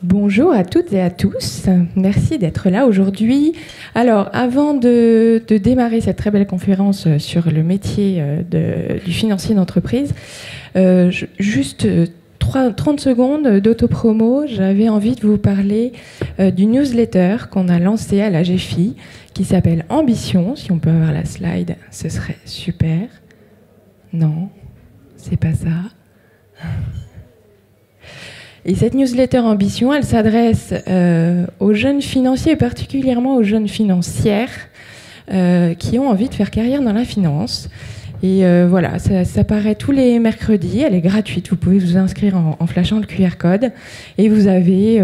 Bonjour à toutes et à tous, merci d'être là aujourd'hui. Alors, avant de démarrer cette très belle conférence sur le métier du financier d'entreprise, juste 30 secondes d'autopromo. J'avais envie de vous parler du newsletter qu'on a lancé à la GFI qui s'appelle Ambition. Si on peut avoir la slide, ce serait super. Non, c'est pas ça. Et cette newsletter Ambition, elle s'adresse aux jeunes financiers et particulièrement aux jeunes financières qui ont envie de faire carrière dans la finance. Et voilà, ça paraît tous les mercredis, elle est gratuite, vous pouvez vous inscrire en flashant le QR code. Et vous avez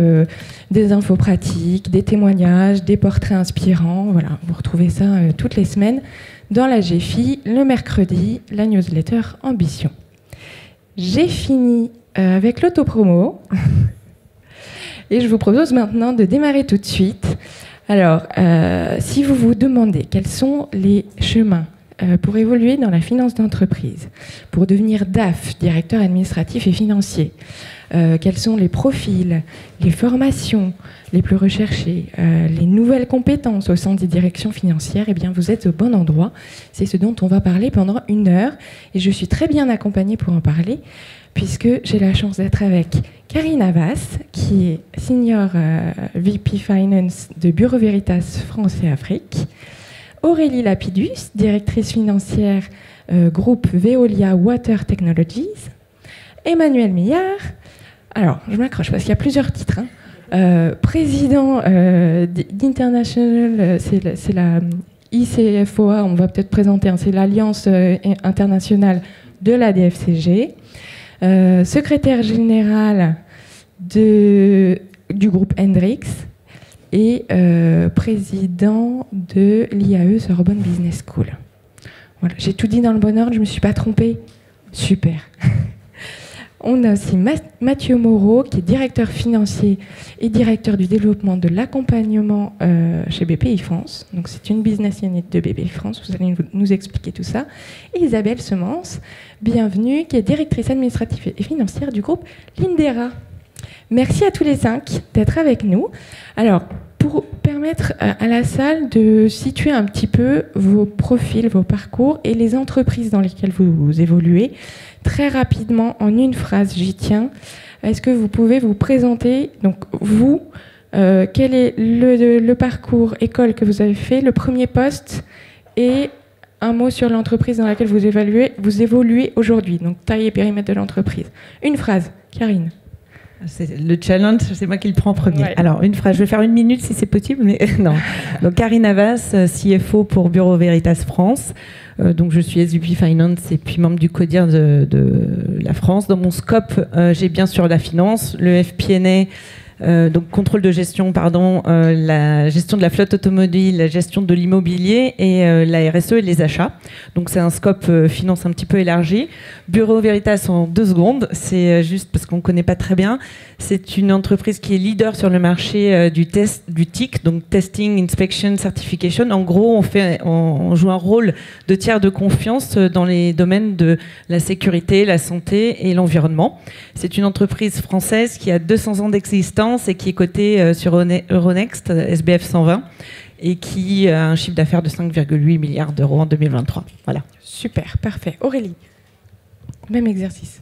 des infos pratiques, des témoignages, des portraits inspirants. Voilà, vous retrouvez ça toutes les semaines dans la GFI, le mercredi, la newsletter Ambition. J'ai fini avec l'autopromo. Et je vous propose maintenant de démarrer tout de suite. Alors, si vous vous demandez quels sont les chemins pour évoluer dans la finance d'entreprise, pour devenir DAF, directeur administratif et financier, quels sont les profils, les formations les plus recherchées, les nouvelles compétences au sein des directions financières, eh bien vous êtes au bon endroit. C'est ce dont on va parler pendant 1 heure. Et je suis très bien accompagnée pour en parler, puisque j'ai la chance d'être avec Karine Havas, qui est Senior VP Finance de Bureau Veritas France et Afrique, Aurélie Lapidus, directrice financière groupe Veolia Water Technologies, Emmanuel Millard, alors je m'accroche parce qu'il y a plusieurs titres, président d'International, c'est la ICFOA, on va peut-être présenter, c'est l'Alliance internationale de la DFCG, secrétaire général du groupe Hendrix et président de l'IAE Sorbonne Business School. Voilà, j'ai tout dit dans le bon ordre, je ne me suis pas trompée. Super. On a aussi Mathieu Moreau, qui est directeur financier et directeur du développement de l'accompagnement chez BPI France. Donc c'est une business unit de BPI France, vous allez nous expliquer tout ça. Et Isabelle Semence, bienvenue, qui est directrice administrative et financière du groupe Lindera. Merci à tous les 5 d'être avec nous. Alors, pour permettre à la salle de situer un petit peu vos profils, vos parcours et les entreprises dans lesquelles vous évoluez, très rapidement, en une phrase, j'y tiens. Est-ce que vous pouvez vous présenter, donc vous, quel est le parcours école que vous avez fait, le premier poste et un mot sur l'entreprise dans laquelle vous évoluez aujourd'hui, donc taille et périmètre de l'entreprise. Une phrase, Karine. C'est le challenge, c'est moi qui le prends en premier. Ouais. Alors, une phrase, je vais faire 1 minute si c'est possible, mais non. Donc, Karine Havas, CFO pour Bureau Veritas France. Donc, je suis SVP Finance et puis membre du CODIR de la France. Dans mon scope, j'ai bien sûr la finance, le FP&A, donc contrôle de gestion, la gestion de la flotte automobile, la gestion de l'immobilier et la RSE et les achats. Donc c'est un scope finance un petit peu élargi. Bureau Veritas en 2 secondes, c'est juste parce qu'on ne connaît pas très bien. C'est une entreprise qui est leader sur le marché du TIC, donc Testing, Inspection, Certification. En gros, on joue un rôle de tiers de confiance dans les domaines de la sécurité, la santé et l'environnement. C'est une entreprise française qui a 200 ans d'existence et qui est cotée sur Euronext, SBF 120, et qui a un chiffre d'affaires de 5,8 milliards d'euros en 2023. Voilà. Super, parfait. Aurélie, même exercice.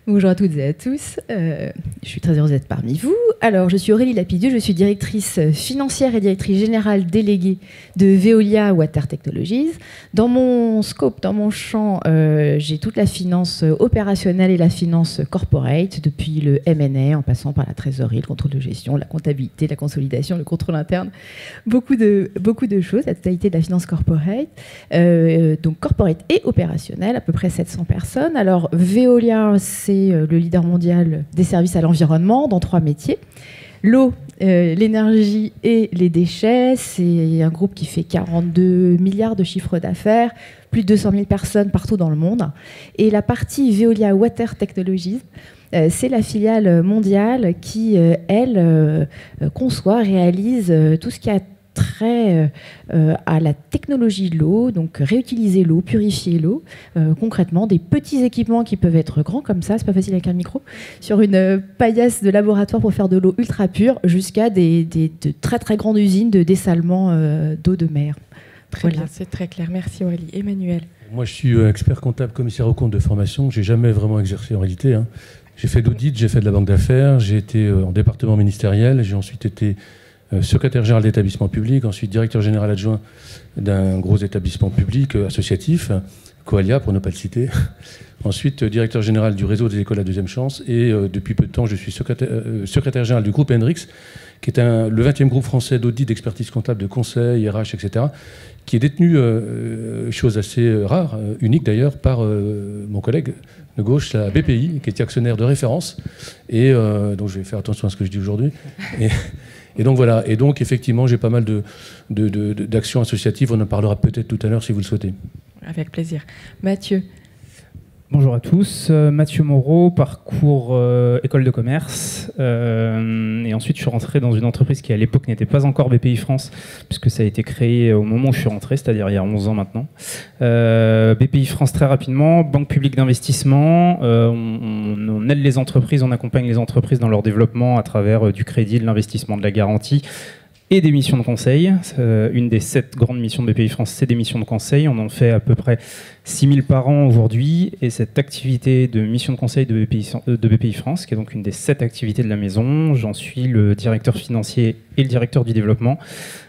Bonjour à toutes et à tous, je suis très heureuse d'être parmi vous. Alors, je suis Aurélie Lapidus, je suis directrice financière et directrice générale déléguée de Veolia Water Technologies. Dans mon scope, dans mon champ, j'ai toute la finance opérationnelle et la finance corporate, depuis le M&A en passant par la trésorerie, le contrôle de gestion, la comptabilité, la consolidation, le contrôle interne, beaucoup de choses, la totalité de la finance corporate, donc corporate et opérationnelle, à peu près 700 personnes. Alors, Veolia, c'est le leader mondial des services à l'environnement dans 3 métiers. L'eau, l'énergie et les déchets, c'est un groupe qui fait 42 milliards de chiffre d'affaires, plus de 200 000 personnes partout dans le monde. Et la partie Veolia Water Technologies, c'est la filiale mondiale qui, elle, conçoit, réalise tout ce qui a trait à la technologie de l'eau, donc réutiliser l'eau, purifier l'eau, concrètement des petits équipements qui peuvent être grands comme ça, c'est pas facile avec un micro, sur une paillasse de laboratoire pour faire de l'eau ultra pure, jusqu'à de très très grandes usines de dessalement d'eau de mer. Très bien, c'est très clair. Merci Aurélie. Emmanuel. Moi, je suis expert comptable, commissaire aux comptes de formation. J'ai jamais vraiment exercé en réalité. J'ai fait d'audit, j'ai fait de la banque d'affaires, j'ai été en département ministériel, j'ai ensuite été secrétaire général d'établissement public, ensuite directeur général adjoint d'un gros établissement public associatif, Coalia pour ne pas le citer. Ensuite, directeur général du réseau des écoles à deuxième chance. Et depuis peu de temps, je suis secrétaire général du groupe Hendrix, qui est le 20e groupe français d'audit, d'expertise comptable, de conseil, RH, etc., qui est détenu, chose assez rare, unique d'ailleurs, par mon collègue de gauche, la BPI, qui est actionnaire de référence. Et donc, je vais faire attention à ce que je dis aujourd'hui. Et donc voilà, et donc effectivement j'ai pas mal d'actions associatives, on en parlera peut-être tout à l'heure si vous le souhaitez. Avec plaisir. Mathieu. Bonjour à tous, Mathieu Moreau, parcours école de commerce, et ensuite je suis rentré dans une entreprise qui à l'époque n'était pas encore BPI France, puisque ça a été créé au moment où je suis rentré, c'est-à-dire il y a 11 ans maintenant. BPI France très rapidement, banque publique d'investissement, on aide les entreprises, on accompagne les entreprises dans leur développement à travers du crédit, de l'investissement, de la garantie, et des missions de conseil. Une des 7 grandes missions de BPI France, c'est des missions de conseil. On en fait à peu près 6 000 par an aujourd'hui. Et cette activité de mission de conseil de BPI France, qui est donc une des 7 activités de la maison, j'en suis le directeur financier et le directeur du développement.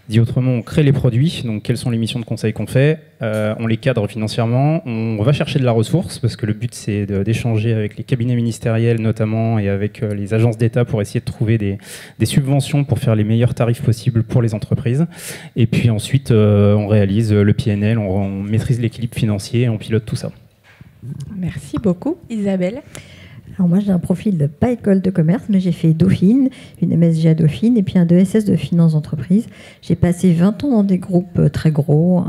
Dit autrement, on crée les produits. Donc, quelles sont les missions de conseil qu'on fait ? On les cadre financièrement. On va chercher de la ressource, parce que le but, c'est d'échanger avec les cabinets ministériels notamment et avec les agences d'État pour essayer de trouver des subventions pour faire les meilleurs tarifs possibles pour les entreprises. Et puis ensuite, on réalise le PNL, on maîtrise l'équilibre financier, on pilote tout ça. Merci beaucoup. Isabelle. Alors moi, j'ai un profil pas école de commerce, mais j'ai fait Dauphine, une MSG à Dauphine, et puis un ESS de finance d'entreprise. J'ai passé 20 ans dans des groupes très gros,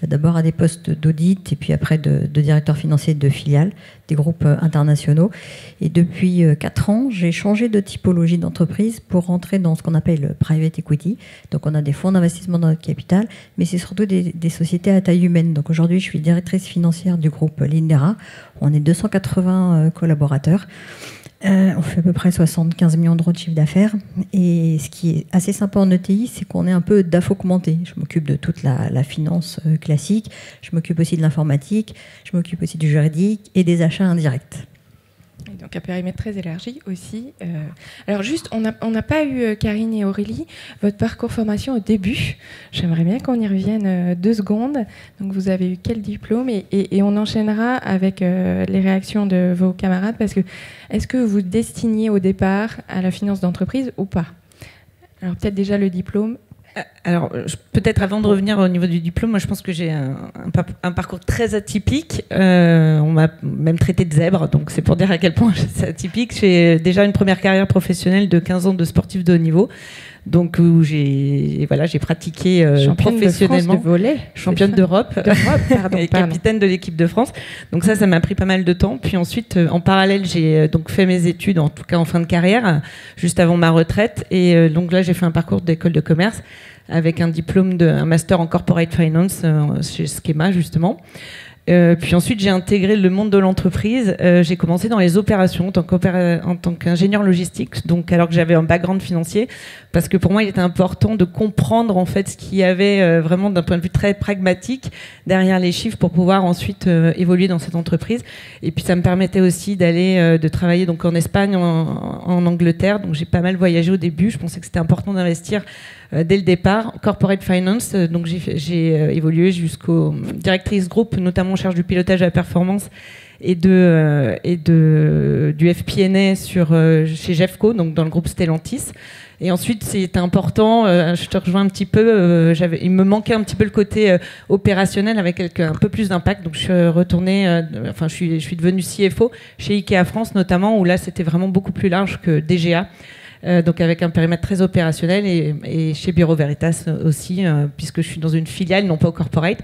d'abord à des postes d'audit, et puis après de directeur financier de filiales, des groupes internationaux. Et depuis 4 ans, j'ai changé de typologie d'entreprise pour rentrer dans ce qu'on appelle le private equity. Donc on a des fonds d'investissement dans notre capital, mais c'est surtout des sociétés à taille humaine. Donc aujourd'hui, je suis directrice financière du groupe Lindera. On est 280 collaborateurs. On fait à peu près 75 millions d'euros de chiffre d'affaires. Et ce qui est assez sympa en ETI, c'est qu'on est un peu DAF augmenté. Je m'occupe de toute la finance classique. Je m'occupe aussi de l'informatique. Je m'occupe aussi du juridique et des achats indirects. Et donc un périmètre très élargi aussi. Alors juste, on n'a pas eu, Karine et Aurélie, votre parcours formation au début. J'aimerais bien qu'on y revienne 2 secondes. Donc vous avez eu quel diplôme et on enchaînera avec les réactions de vos camarades, parce que est-ce que vous destiniez au départ à la finance d'entreprise ou pas ? Alors peut-être déjà le diplôme. Alors, peut-être avant de revenir au niveau du diplôme, moi je pense que j'ai un parcours très atypique. On m'a même traité de zèbre, donc c'est pour dire à quel point c'est atypique. J'ai déjà une première carrière professionnelle de 15 ans de sportif de haut niveau, donc où j'ai pratiqué professionnellement. De France de volley. Championne d'Europe, et capitaine de l'équipe de France. Donc ça m'a pris pas mal de temps. Puis ensuite, en parallèle, j'ai donc fait mes études, en tout cas en fin de carrière, juste avant ma retraite. Et donc là, j'ai fait un parcours d'école de commerce avec un diplôme un master en corporate finance chez Schema justement. Puis ensuite, j'ai intégré le monde de l'entreprise. J'ai commencé dans les opérations en tant qu'ingénieur logistique, donc alors que j'avais un background financier, parce que pour moi, il était important de comprendre en fait ce qu'il y avait vraiment d'un point de vue très pragmatique derrière les chiffres pour pouvoir ensuite évoluer dans cette entreprise. Et puis ça me permettait aussi de travailler donc en Espagne, en Angleterre. Donc j'ai pas mal voyagé au début. Je pensais que c'était important d'investir dès le départ, corporate finance, donc j'ai évolué jusqu'aux directrices groupe, notamment en charge du pilotage de la performance et du FP&A chez Jeffco, donc dans le groupe Stellantis. Et ensuite, c'était important, je te rejoins un petit peu, il me manquait un petit peu le côté opérationnel avec un peu plus d'impact. Donc je suis retournée, je suis devenue CFO chez Ikea France notamment, où là c'était vraiment beaucoup plus large que DGA. Donc avec un périmètre très opérationnel et chez Bureau Veritas aussi, puisque je suis dans une filiale, non pas au corporate,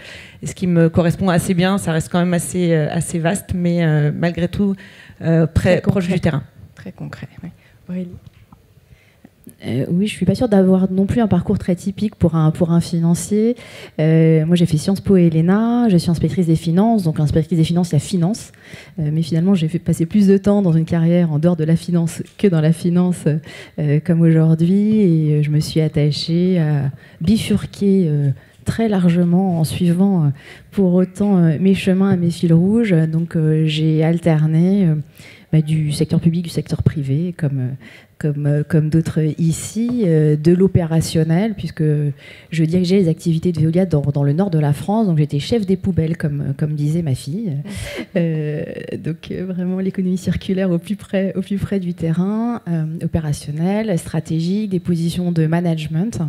et ce qui me correspond assez bien. Ça reste quand même assez vaste, mais malgré tout proche du terrain. Très concret, oui. Aurélie. Oui, je suis pas sûre d'avoir non plus un parcours très typique pour un financier. Moi, j'ai fait Sciences Po et l'ENA, je suis inspectrice des finances. Donc, inspectrice des finances, il y a finance. Mais finalement, j'ai fait passer plus de temps dans une carrière en dehors de la finance que dans la finance, comme aujourd'hui. Et je me suis attachée à bifurquer très largement en suivant pour autant mes chemins et mes fils rouges. Donc, j'ai alterné du secteur public, du secteur privé, comme d'autres ici, de l'opérationnel, puisque je dirigeais les activités de Veolia dans le nord de la France, donc j'étais chef des poubelles, comme disait ma fille. Donc vraiment l'économie circulaire au plus près du terrain, opérationnel, stratégique, des positions de management.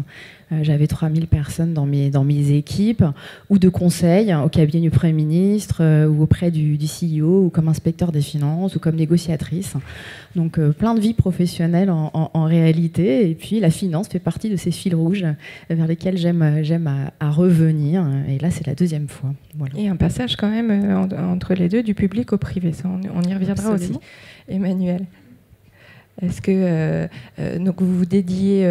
J'avais 3000 personnes dans mes équipes, ou de conseil au cabinet du Premier ministre, ou auprès du CEO, ou comme inspecteur des finances, ou comme négociatrice. Donc plein de vies professionnelles en réalité. Et puis la finance fait partie de ces fils rouges vers lesquels j'aime à revenir. Et là, c'est la deuxième fois. Voilà. Et un passage quand même entre les deux, du public au privé. Ça, on y reviendra aussi. Emmanuel, est-ce que donc vous vous dédiez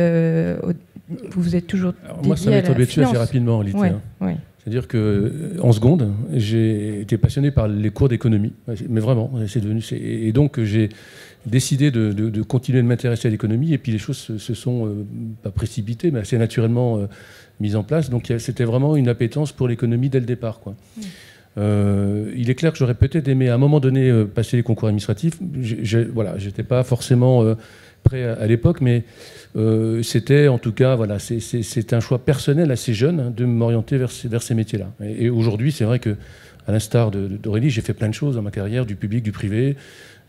vous êtes toujours dédié moi, ça m'est tombé dessus assez rapidement en réalité. Ouais, ouais. C'est-à-dire qu'en seconde, j'ai été passionné par les cours d'économie. Mais vraiment, c'est devenu... Et donc, j'ai décidé de continuer de m'intéresser à l'économie. Et puis, les choses se sont pas précipitées, mais assez naturellement mises en place. Donc, c'était vraiment une appétence pour l'économie dès le départ, quoi. Il est clair que j'aurais peut-être aimé, à un moment donné, passer les concours administratifs. Voilà, j'étais pas forcément prêt à l'époque, mais c'était en tout cas, voilà, c'est un choix personnel assez jeune de m'orienter vers ces métiers-là. Et aujourd'hui, c'est vrai que, à l'instar d'Aurélie, j'ai fait plein de choses dans ma carrière, du public, du privé.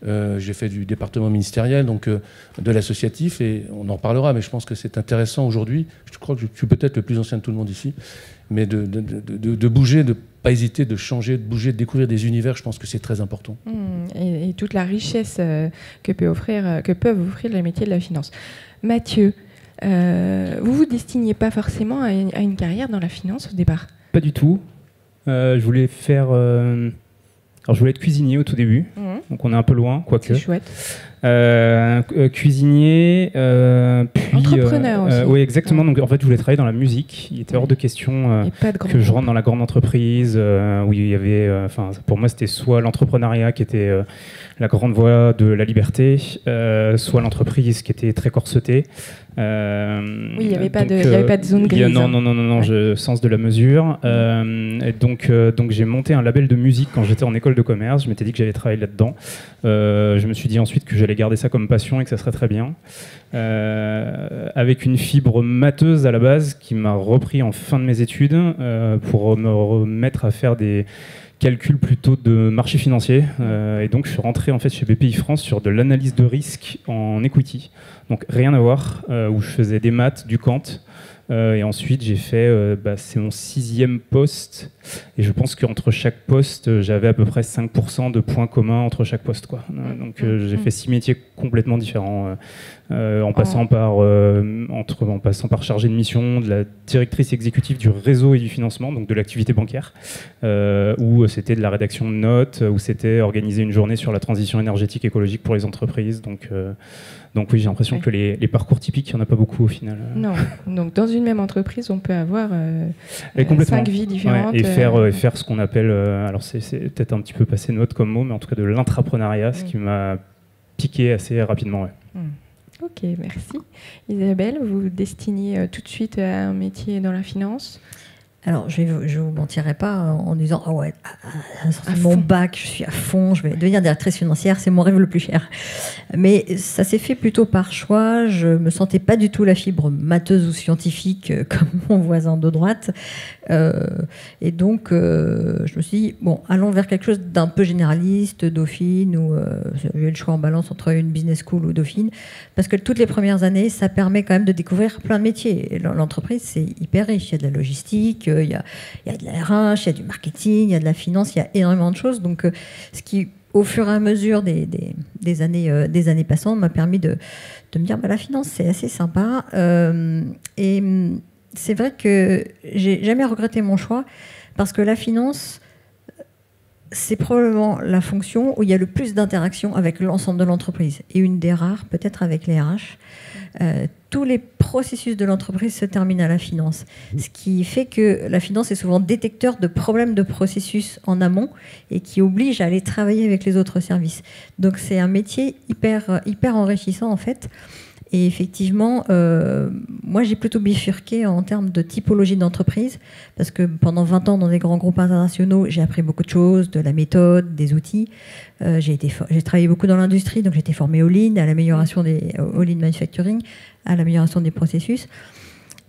J'ai fait du département ministériel, donc de l'associatif, et on en parlera, mais je pense que c'est intéressant aujourd'hui. Je crois que je suis peut-être le plus ancien de tout le monde ici, mais de bouger, de ne pas hésiter, de changer, de bouger, de découvrir des univers, je pense que c'est très important. Et toute la richesse que peuvent offrir les métiers de la finance. Mathieu, vous vous destiniez pas forcément à une carrière dans la finance au départ? Pas du tout. Je voulais faire... Alors, je voulais être cuisinier au tout début, donc on est un peu loin, quoique. C'est chouette. Cuisinier, puis... Entrepreneur aussi. Oui, exactement. Donc, en fait, je voulais travailler dans la musique. Il était hors de question que je rentre dans la grande entreprise, où il y avait... pour moi, c'était soit l'entrepreneuriat qui était la grande voie de la liberté, soit l'entreprise qui était très corsetée. Oui, il n'y avait pas de zone grise. Non, sens de la mesure. Et donc j'ai monté un label de musique quand j'étais en école de commerce. Je m'étais dit que j'allais travailler là-dedans. Je me suis dit ensuite que j'allais garder ça comme passion et que ça serait très bien. Avec une fibre matheuse à la base qui m'a repris en fin de mes études pour me remettre à faire des calcul plutôt de marché financier, et donc je suis rentré en fait chez BPI France sur de l'analyse de risque en equity, donc rien à voir, où je faisais des maths, du quant, et ensuite j'ai fait, c'est mon 6e poste, et je pense qu'entre chaque poste j'avais à peu près 5% de points communs entre chaque poste, quoi. Donc j'ai fait 6 métiers complètement différents, en passant par chargé de mission, de la directrice exécutive du réseau et du financement, donc de l'activité bancaire, où c'était de la rédaction de notes, où c'était organiser une journée sur la transition énergétique écologique pour les entreprises. Donc oui, j'ai l'impression que les parcours typiques, il n'y en a pas beaucoup au final. Non, donc dans une même entreprise, on peut avoir 5 vies différentes. Et faire ce qu'on appelle, alors c'est peut-être un petit peu passé de mode comme mot, mais en tout cas de l'intrapreneuriat, ce qui m'a piqué assez rapidement. Ok, merci. Isabelle, vous vous destiniez tout de suite à un métier dans la finance? Alors, je ne vous mentirai pas en disant « Ah ouais, à mon bac, je suis à fond, je vais devenir directrice financière, c'est mon rêve le plus cher. » Mais ça s'est fait plutôt par choix. Je ne me sentais pas du tout la fibre matheuse ou scientifique comme mon voisin de droite. Et donc, je me suis dit, bon, allons vers quelque chose d'un peu généraliste, Dauphine, ou j'ai eu le choix en balance entre une business school ou Dauphine, parce que toutes les premières années, ça permet quand même de découvrir plein de métiers. Et l'entreprise, c'est hyper riche. Il y a de la logistique, il y a de la RH, il y a du marketing, il y a de la finance, il y a énormément de choses. Donc, ce qui, au fur et à mesure des années passantes, m'a permis de me dire, la finance, c'est assez sympa. Et c'est vrai que j'ai jamais regretté mon choix, parce que la finance, c'est probablement la fonction où il y a le plus d'interaction avec l'ensemble de l'entreprise. Et une des rares, peut-être avec les RH. Tous les processus de l'entreprise se terminent à la finance. Ce qui fait que la finance est souvent détecteur de problèmes de processus en amont et qui oblige à aller travailler avec les autres services. Donc c'est un métier hyper enrichissant en fait. Et effectivement, moi j'ai plutôt bifurqué en termes de typologie d'entreprise, parce que pendant 20 ans dans des grands groupes internationaux, j'ai appris beaucoup de choses, de la méthode, des outils. J'ai travaillé beaucoup dans l'industrie, donc j'ai été formée au Lean, à l'amélioration au Lean Manufacturing, à l'amélioration des processus.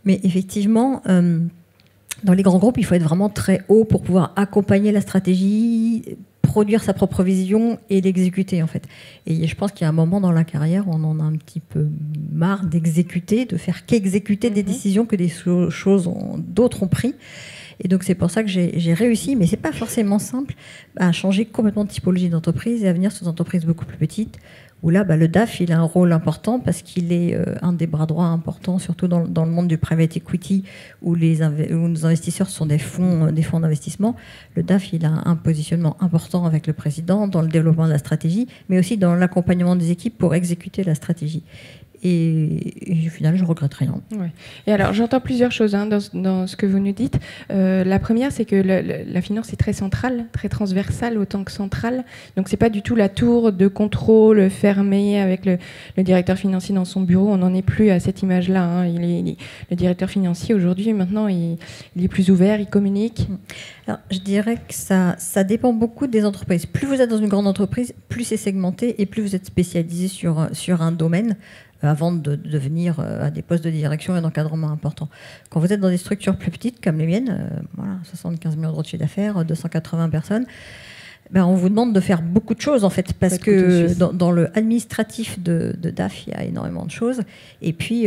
Mais effectivement, dans les grands groupes, il faut être vraiment très haut pour pouvoir accompagner la stratégie, produire sa propre vision et l'exécuter en fait. Et je pense qu'il y a un moment dans la carrière où on en a un petit peu marre d'exécuter, de faire qu'exécuter des décisions que des choses d'autres ont pris. Et donc c'est pour ça que j'ai réussi, mais c'est pas forcément simple, à changer complètement de typologie d'entreprise et à venir sur des entreprises beaucoup plus petites, où là, le DAF, il a un rôle important parce qu'il est un des bras droits importants, surtout dans le monde du private equity, où nos investisseurs sont des fonds d'investissement. Le DAF, il a un positionnement important avec le président dans le développement de la stratégie, mais aussi dans l'accompagnement des équipes pour exécuter la stratégie. Et au final, je ne regrette rien. Ouais. Et alors, j'entends plusieurs choses dans ce que vous nous dites. La première, c'est que la finance est très centrale, très transversale autant que centrale. Donc, ce n'est pas du tout la tour de contrôle fermée avec le directeur financier dans son bureau. On n'en est plus à cette image-là. Hein. Le directeur financier, aujourd'hui, maintenant, il est plus ouvert, il communique. Alors, je dirais que ça dépend beaucoup des entreprises. Plus vous êtes dans une grande entreprise, plus c'est segmenté et plus vous êtes spécialisé sur un domaine, avant de devenir à des postes de direction et d'encadrement importants. Quand vous êtes dans des structures plus petites, comme les miennes, 75 millions d'euros de chiffre d'affaires, 280 personnes, on vous demande de faire beaucoup de choses, en fait, parce que dans le administratif de DAF, il y a énormément de choses. Et puis,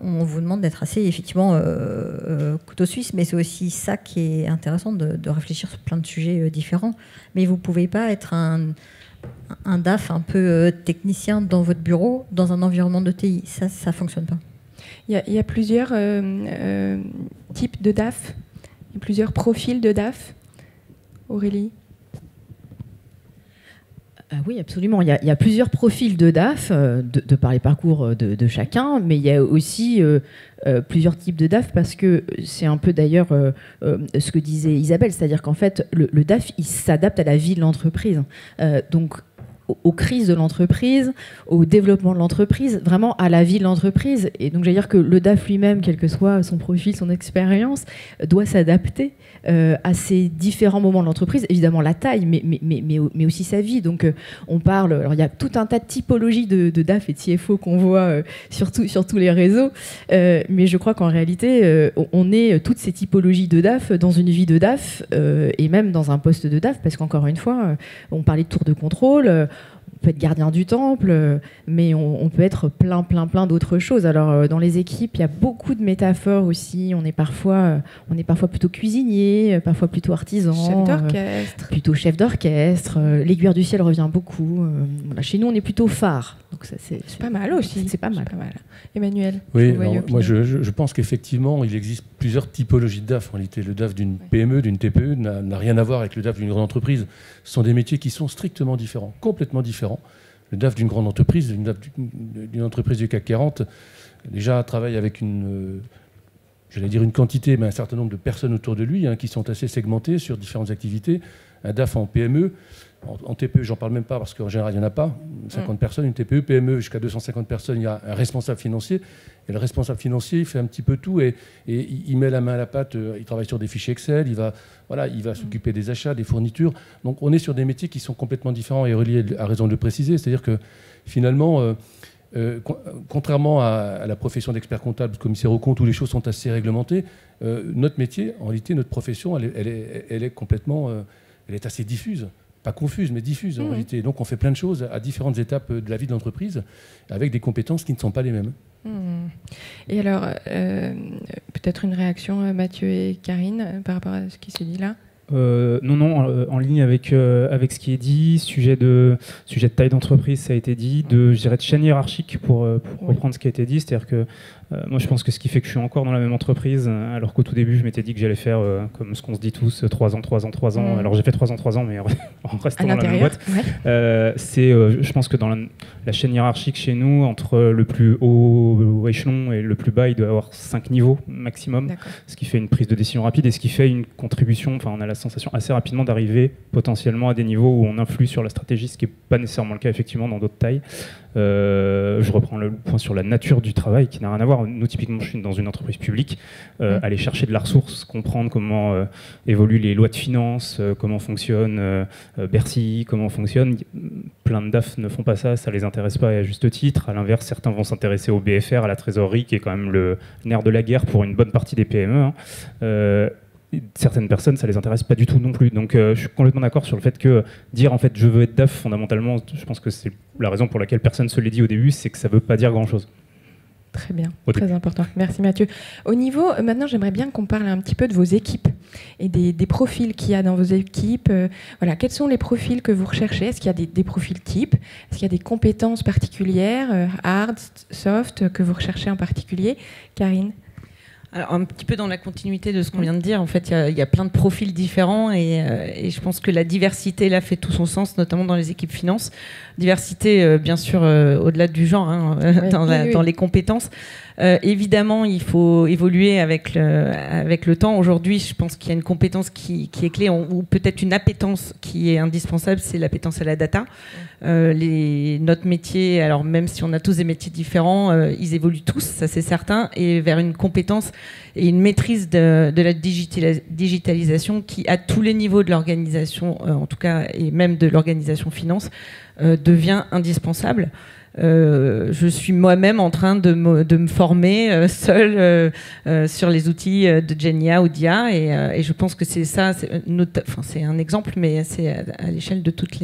on vous demande d'être assez, effectivement, couteau suisse, mais c'est aussi ça qui est intéressant, de réfléchir sur plein de sujets différents. Mais vous ne pouvez pas être un DAF un peu technicien dans votre bureau, dans un environnement de TI. Ça ne fonctionne pas. Il y a plusieurs types de DAF, plusieurs profils de DAF. Aurélie ? Oui, absolument. Il y a plusieurs profils de DAF, de par les parcours de chacun, mais il y a aussi plusieurs types de DAF, parce que c'est un peu d'ailleurs ce que disait Isabelle, c'est-à-dire qu'en fait, le DAF, il s'adapte à la vie de l'entreprise. Donc, aux crises de l'entreprise, au développement de l'entreprise, vraiment à la vie de l'entreprise. Et donc, j'allais dire que le DAF lui-même, quel que soit son profil, son expérience, doit s'adapter à ces différents moments de l'entreprise. Évidemment, la taille, mais aussi sa vie. Donc, on parle... Alors, il y a tout un tas de typologies de DAF et de CFO qu'on voit sur tous les réseaux. Mais je crois qu'en réalité, on est toutes ces typologies de DAF dans une vie de DAF et même dans un poste de DAF, parce qu'encore une fois, on parlait de tour de contrôle. On peut être gardien du temple, mais on peut être plein d'autres choses. Alors, dans les équipes, il y a beaucoup de métaphores aussi. On est parfois plutôt cuisinier, parfois plutôt artisan. Chef d'orchestre. Plutôt chef d'orchestre. L'aiguille du ciel revient beaucoup. Voilà. Chez nous, on est plutôt phare. Donc ça, c'est pas mal aussi. C'est pas mal. Emmanuel. Oui, moi je pense qu'effectivement, il existe plusieurs typologies de DAF. En réalité, le DAF d'une PME, d'une TPE n'a rien à voir avec le DAF d'une grande entreprise. Ce sont des métiers qui sont strictement différents, complètement différents. Le DAF d'une grande entreprise, d'une entreprise du CAC 40, déjà travaille avec une quantité, mais un certain nombre de personnes autour de lui, qui sont assez segmentées sur différentes activités. Un DAF en PME, en TPE, j'en parle même pas parce qu'en général, il n'y en a pas. 50 personnes, une TPE, PME, jusqu'à 250 personnes, il y a un responsable financier. Et le responsable financier, il fait un petit peu tout et il met la main à la pâte, il travaille sur des fichiers Excel, il va s'occuper des achats, des fournitures. Donc on est sur des métiers qui sont complètement différents et Aurélie a raison de le préciser. C'est-à-dire que finalement, contrairement à la profession d'expert comptable, de commissaire aux comptes, où les choses sont assez réglementées, notre métier, en réalité, notre profession, elle est complètement... elle est assez diffuse. Pas confuse, mais diffuse en réalité. Donc on fait plein de choses à différentes étapes de la vie de l'entreprise, avec des compétences qui ne sont pas les mêmes. Et alors, peut-être une réaction, Mathieu et Karine, par rapport à ce qui se dit là ? Non, en ligne avec ce qui est dit, sujet de taille d'entreprise, ça a été dit, je dirais de chaîne hiérarchique pour reprendre ce qui a été dit, c'est-à-dire que Moi, je pense que ce qui fait que je suis encore dans la même entreprise, alors qu'au tout début, je m'étais dit que j'allais faire, comme ce qu'on se dit tous, 3 ans, 3 ans, 3 ans. Alors, j'ai fait 3 ans, mais en restant dans la même boîte. Ouais. Je pense que dans la chaîne hiérarchique chez nous, entre le plus haut échelon et le plus bas, il doit y avoir 5 niveaux maximum, ce qui fait une prise de décision rapide et ce qui fait une contribution. Enfin, on a la sensation assez rapidement d'arriver potentiellement à des niveaux où on influe sur la stratégie, ce qui n'est pas nécessairement le cas, effectivement, dans d'autres tailles. Je reprends le point sur la nature du travail qui n'a rien à voir. Nous, typiquement, je suis dans une entreprise publique. Aller chercher de la ressource, comprendre comment évoluent les lois de finances, comment fonctionne Bercy, comment fonctionne. Plein de DAF ne font pas ça, ça les intéresse pas et à juste titre. À l'inverse, certains vont s'intéresser au BFR, à la trésorerie, qui est quand même le nerf de la guerre pour une bonne partie des PME. Certaines personnes, ça les intéresse pas du tout non plus. Donc je suis complètement d'accord sur le fait que dire en fait je veux être DAF, fondamentalement, je pense que c'est la raison pour laquelle personne se l'est dit au début, c'est que ça veut pas dire grand-chose. Très bien, très important. Merci Mathieu. Au niveau, maintenant j'aimerais bien qu'on parle un petit peu de vos équipes et des profils qu'il y a dans vos équipes. Voilà, quels sont les profils que vous recherchez? Est-ce qu'il y a des profils types? Est-ce qu'il y a des compétences particulières, hard, soft, que vous recherchez en particulier? Karine? Alors, un petit peu dans la continuité de ce qu'on vient de dire, en fait, il y a plein de profils différents et je pense que la diversité là fait tout son sens, notamment dans les équipes finance. Diversité, bien sûr, au-delà du genre, hein, dans les compétences. Évidemment, il faut évoluer avec le temps. Aujourd'hui, je pense qu'il y a une compétence qui est clé, ou peut-être une appétence qui est indispensable, c'est l'appétence à la data. Notre métier, alors même si on a tous des métiers différents, ils évoluent tous, ça c'est certain, et vers une compétence et une maîtrise de la digitalisation qui, à tous les niveaux de l'organisation, en tout cas, et même de l'organisation finance, devient indispensable. Je suis moi-même en train de me former seule sur les outils de Genia ou d'IA et je pense que c'est ça, c'est un exemple, mais c'est à l'échelle de toute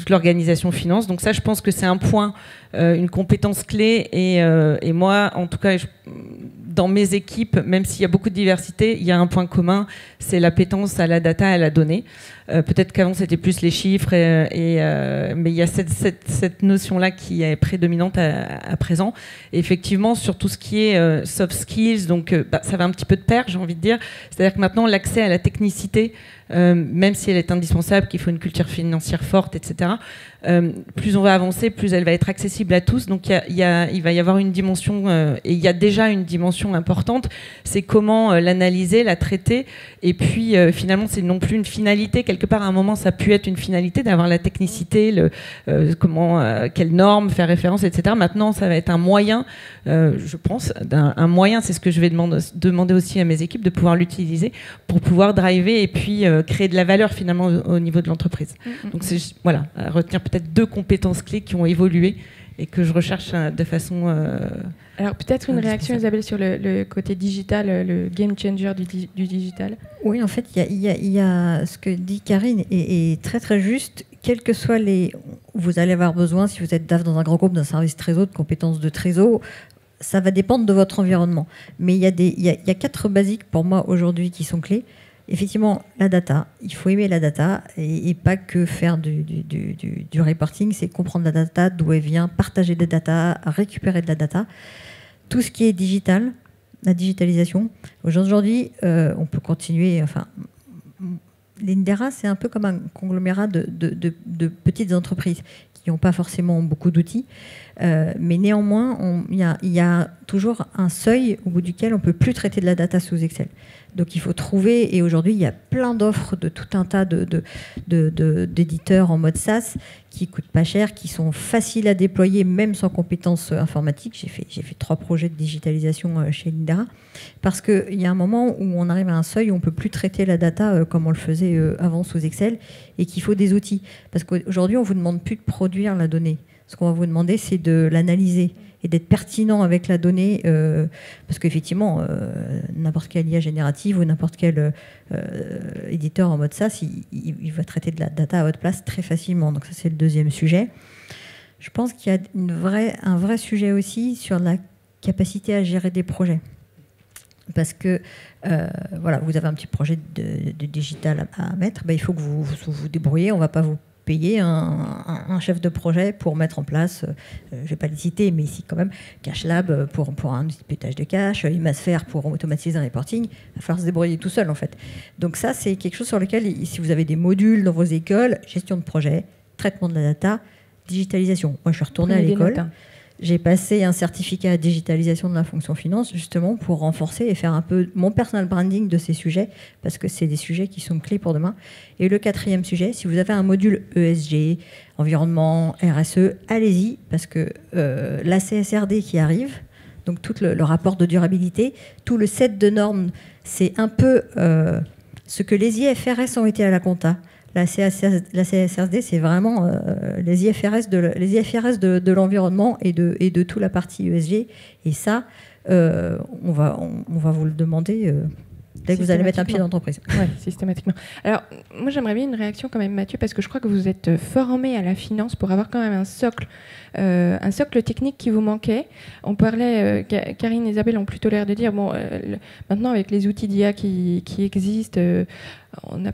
l'organisation finance. Donc ça, je pense que c'est un point, une compétence clé et moi, en tout cas, dans mes équipes, même s'il y a beaucoup de diversité, il y a un point commun, c'est l'appétence à la data, à la donnée. Peut-être qu'avant c'était plus les chiffres, mais il y a cette notion-là qui est prédominante à présent. Et effectivement, sur tout ce qui est soft skills, donc ça va un petit peu de pair, j'ai envie de dire. C'est-à-dire que maintenant, l'accès à la technicité, même si elle est indispensable, qu'il faut une culture financière forte, etc., plus on va avancer, plus elle va être accessible à tous. Donc il va y avoir une dimension, et il y a déjà une dimension importante, c'est comment l'analyser, la traiter, et puis finalement c'est non plus une finalité. Quelque part à un moment ça a pu être une finalité d'avoir la technicité, quelles normes faire référence, etc. Maintenant ça va être un moyen, je pense, un moyen, c'est ce que je vais demander aussi à mes équipes, de pouvoir l'utiliser pour pouvoir driver et puis créer de la valeur finalement au niveau de l'entreprise. Donc c'est voilà, à retenir peut-être 2 compétences clés qui ont évolué et que je recherche de façon... Alors peut-être une réaction, Isabelle, sur le côté digital, le game changer du digital. Oui, en fait, il y a ce que dit Karine est très très juste. Quels que soient vous allez avoir besoin, si vous êtes DAF dans un grand groupe, d'un service trésor, de compétences de trésor, ça va dépendre de votre environnement. Mais il y a 4 basiques pour moi aujourd'hui qui sont clés. Effectivement, la data, il faut aimer la data et pas que faire du reporting, c'est comprendre la data, d'où elle vient, partager des data, récupérer de la data. Tout ce qui est digital, la digitalisation. Aujourd'hui, on peut continuer, enfin, l'INDERA, c'est un peu comme un conglomérat de petites entreprises qui n'ont pas forcément beaucoup d'outils, mais néanmoins, il y a toujours un seuil au bout duquel on ne peut plus traiter de la data sous Excel. Donc il faut trouver, et aujourd'hui il y a plein d'offres de tout un tas d'éditeurs en mode SaaS qui coûtent pas cher, qui sont faciles à déployer même sans compétences informatiques. J'ai fait 3 projets de digitalisation chez l'INDERA, parce qu'il y a un moment où on arrive à un seuil où on ne peut plus traiter la data comme on le faisait avant sous Excel, et qu'il faut des outils. Parce qu'aujourd'hui on ne vous demande plus de produire la donnée. Ce qu'on va vous demander, c'est de l'analyser et d'être pertinent avec la donnée, parce qu'effectivement, n'importe quelle IA générative ou n'importe quel éditeur en mode SaaS, il va traiter de la data à votre place très facilement. Donc ça, c'est le deuxième sujet. Je pense qu'il y a un vrai sujet aussi sur la capacité à gérer des projets. Parce que voilà, vous avez un petit projet de digital à mettre, il faut que vous vous débrouillez, on ne va pas vous payer un chef de projet pour mettre en place, je ne vais pas les citer, mais ici quand même, CashLab pour un outil de pilotage de cash, Imasphere pour automatiser un reporting. Il va falloir se débrouiller tout seul en fait. Donc ça, c'est quelque chose sur lequel, si vous avez des modules dans vos écoles, gestion de projet, traitement de la data, digitalisation. Moi, je suis retournée à l'école. J'ai passé un certificat à digitalisation de la fonction finance, justement, pour renforcer et faire un peu mon personal branding de ces sujets, parce que c'est des sujets qui sont clés pour demain. Et le 4e sujet, si vous avez un module ESG, environnement, RSE, allez-y, parce que la CSRD qui arrive, donc tout le rapport de durabilité, tout le set de normes, c'est un peu ce que les IFRS ont été à la compta. La CSRD, c'est vraiment les IFRS de l'environnement et de toute la partie ESG. Et ça, on va vous le demander dès que vous allez mettre un pied dans l'entreprise. Oui, systématiquement. Alors, moi, j'aimerais bien une réaction quand même, Mathieu, parce que je crois que vous êtes formé à la finance pour avoir quand même un socle technique qui vous manquait. On parlait, Karine et Isabelle ont plutôt l'air de dire, bon, maintenant, avec les outils d'IA qui existent, on a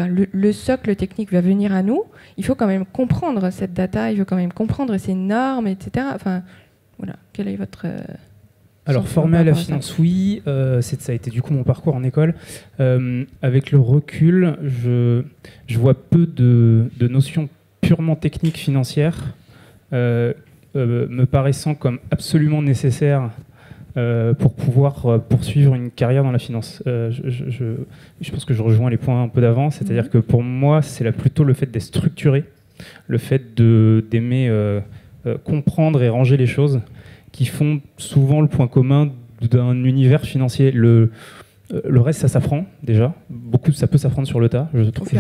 le socle technique va venir à nous. Il faut quand même comprendre cette data, il faut quand même comprendre ces normes, etc. Enfin, voilà. Quel est votre... Alors, formé à la finance, oui. Ça a été du coup mon parcours en école. Avec le recul, je vois peu de notions purement techniques financières me paraissant comme absolument nécessaires pour pouvoir poursuivre une carrière dans la finance. Je pense que je rejoins les points un peu d'avant, c'est-à-dire que pour moi, c'est plutôt le fait d'être structuré, le fait d'aimer comprendre et ranger les choses qui font souvent le point commun d'un univers financier. Le reste, ça s'apprend déjà. Ça peut s'apprendre sur le tas, je trouve.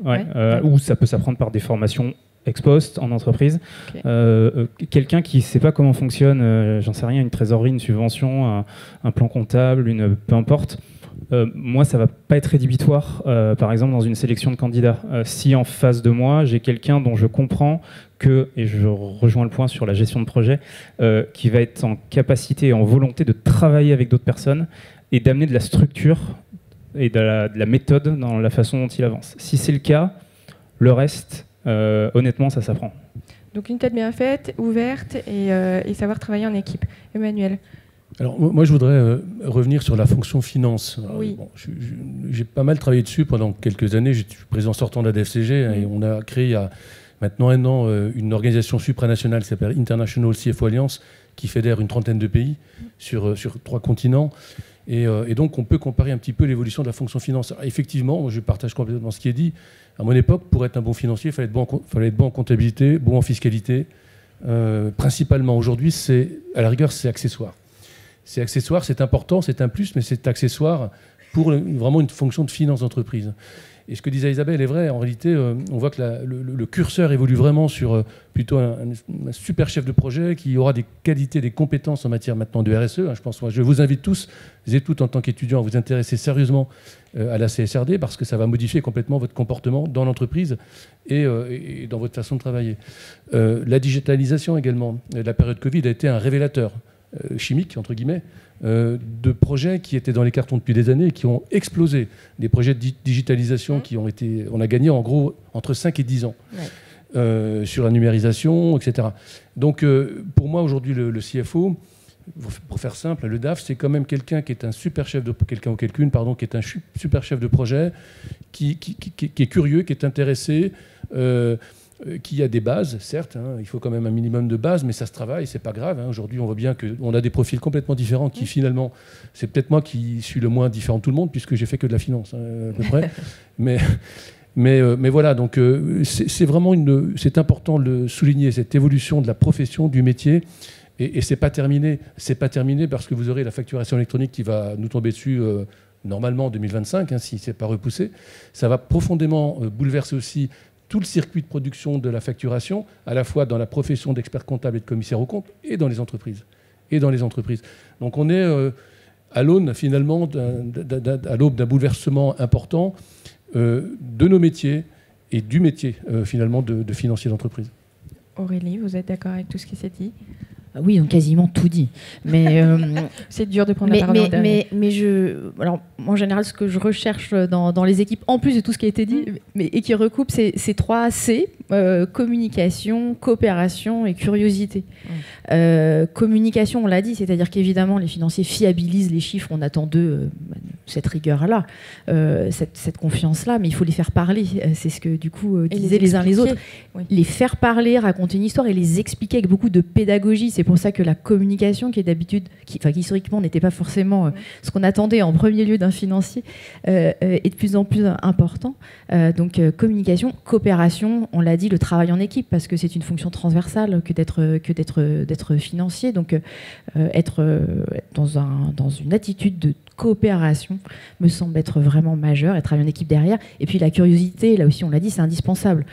Ouais. Ou ça peut s'apprendre par des formations ex post en entreprise. Okay. Quelqu'un qui ne sait pas comment fonctionne, j'en sais rien, une trésorerie, une subvention, un plan comptable, peu importe. Moi, ça ne va pas être rédhibitoire, par exemple, dans une sélection de candidats. Si en face de moi, j'ai quelqu'un dont je comprends que, et je rejoins le point sur la gestion de projet, qui va être en capacité et en volonté de travailler avec d'autres personnes et d'amener de la structure et de la méthode dans la façon dont il avance. Si c'est le cas, le reste... honnêtement, ça s'apprend. Donc une tête bien faite, ouverte et savoir travailler en équipe. Emmanuel. Alors moi, je voudrais revenir sur la fonction finance. Oui. Bon, j'ai pas mal travaillé dessus pendant quelques années. Je suis président sortant de la DFCG et on a créé il y a maintenant 1 an une organisation supranationale qui s'appelle International CFO Alliance qui fédère une trentaine de pays sur 3 continents. Et donc, on peut comparer un petit peu l'évolution de la fonction finance. Alors, effectivement, je partage complètement ce qui est dit. À mon époque, pour être un bon financier, il fallait être bon en comptabilité, bon en fiscalité. Principalement, aujourd'hui, à la rigueur, c'est accessoire. C'est accessoire, c'est important, c'est un plus, mais c'est accessoire pour vraiment une fonction de finance d'entreprise. Et ce que disait Isabelle est vrai. En réalité, on voit que le curseur évolue vraiment sur plutôt un super chef de projet qui aura des qualités, des compétences en matière maintenant de RSE. Je pense, je vous invite tous et toutes en tant qu'étudiants à vous intéresser sérieusement à la CSRD parce que ça va modifier complètement votre comportement dans l'entreprise et dans votre façon de travailler. La digitalisation également. La période Covid a été un révélateur chimique, entre guillemets, de projets qui étaient dans les cartons depuis des années et qui ont explosé. Des projets de digitalisation on a gagné en gros entre 5 et 10 ans sur la numérisation, etc. Donc pour moi aujourd'hui le CFO, pour faire simple, le DAF, c'est quand même quelqu'un qui est un super chef de qui est un super chef de projet, qui est curieux, qui est intéressé, qui a des bases, certes, il faut quand même un minimum de bases, mais ça se travaille, c'est pas grave. Aujourd'hui, on voit bien qu'on a des profils complètement différents qui finalement, c'est peut-être moi qui suis le moins différent de tout le monde puisque j'ai fait que de la finance, à peu près. mais voilà, donc c'est vraiment c'est important de le souligner, cette évolution de la profession, du métier. Et c'est pas terminé. C'est pas terminé parce que vous aurez la facturation électronique qui va nous tomber dessus normalement en 2025, si c'est pas repoussé. Ça va profondément bouleverser aussi tout le circuit de production de la facturation, à la fois dans la profession d'expert comptable et de commissaire aux comptes, et dans les entreprises. Donc on est à l'aune finalement à l'aube d'un bouleversement important de nos métiers et du métier finalement de financier d'entreprise. Aurélie, vous êtes d'accord avec tout ce qui s'est dit ? Oui, ils ont quasiment tout dit. Mais c'est dur de prendre la parole. Alors, en général, ce que je recherche dans les équipes, en plus de tout ce qui a été dit, et qui recoupe ces 3 C, communication, coopération et curiosité. Communication, on l'a dit, c'est-à-dire qu'évidemment, les financiers fiabilisent les chiffres, on attend d'eux cette rigueur-là, cette confiance-là, mais il faut les faire parler. C'est ce que, du coup, disaient les uns les autres. Oui. Les faire parler, raconter une histoire et les expliquer avec beaucoup de pédagogie. C'est pour ça que la communication, qui est d'habitude, qui historiquement n'était pas forcément ce qu'on attendait en premier lieu d'un financier, est de plus en plus important. Donc communication, coopération, on l'a dit, le travail en équipe, parce que c'est une fonction transversale que d'être financier. Donc être dans une attitude de coopération me semble être vraiment majeur, et travailler en équipe derrière. Et puis la curiosité, là aussi on l'a dit, c'est indispensable.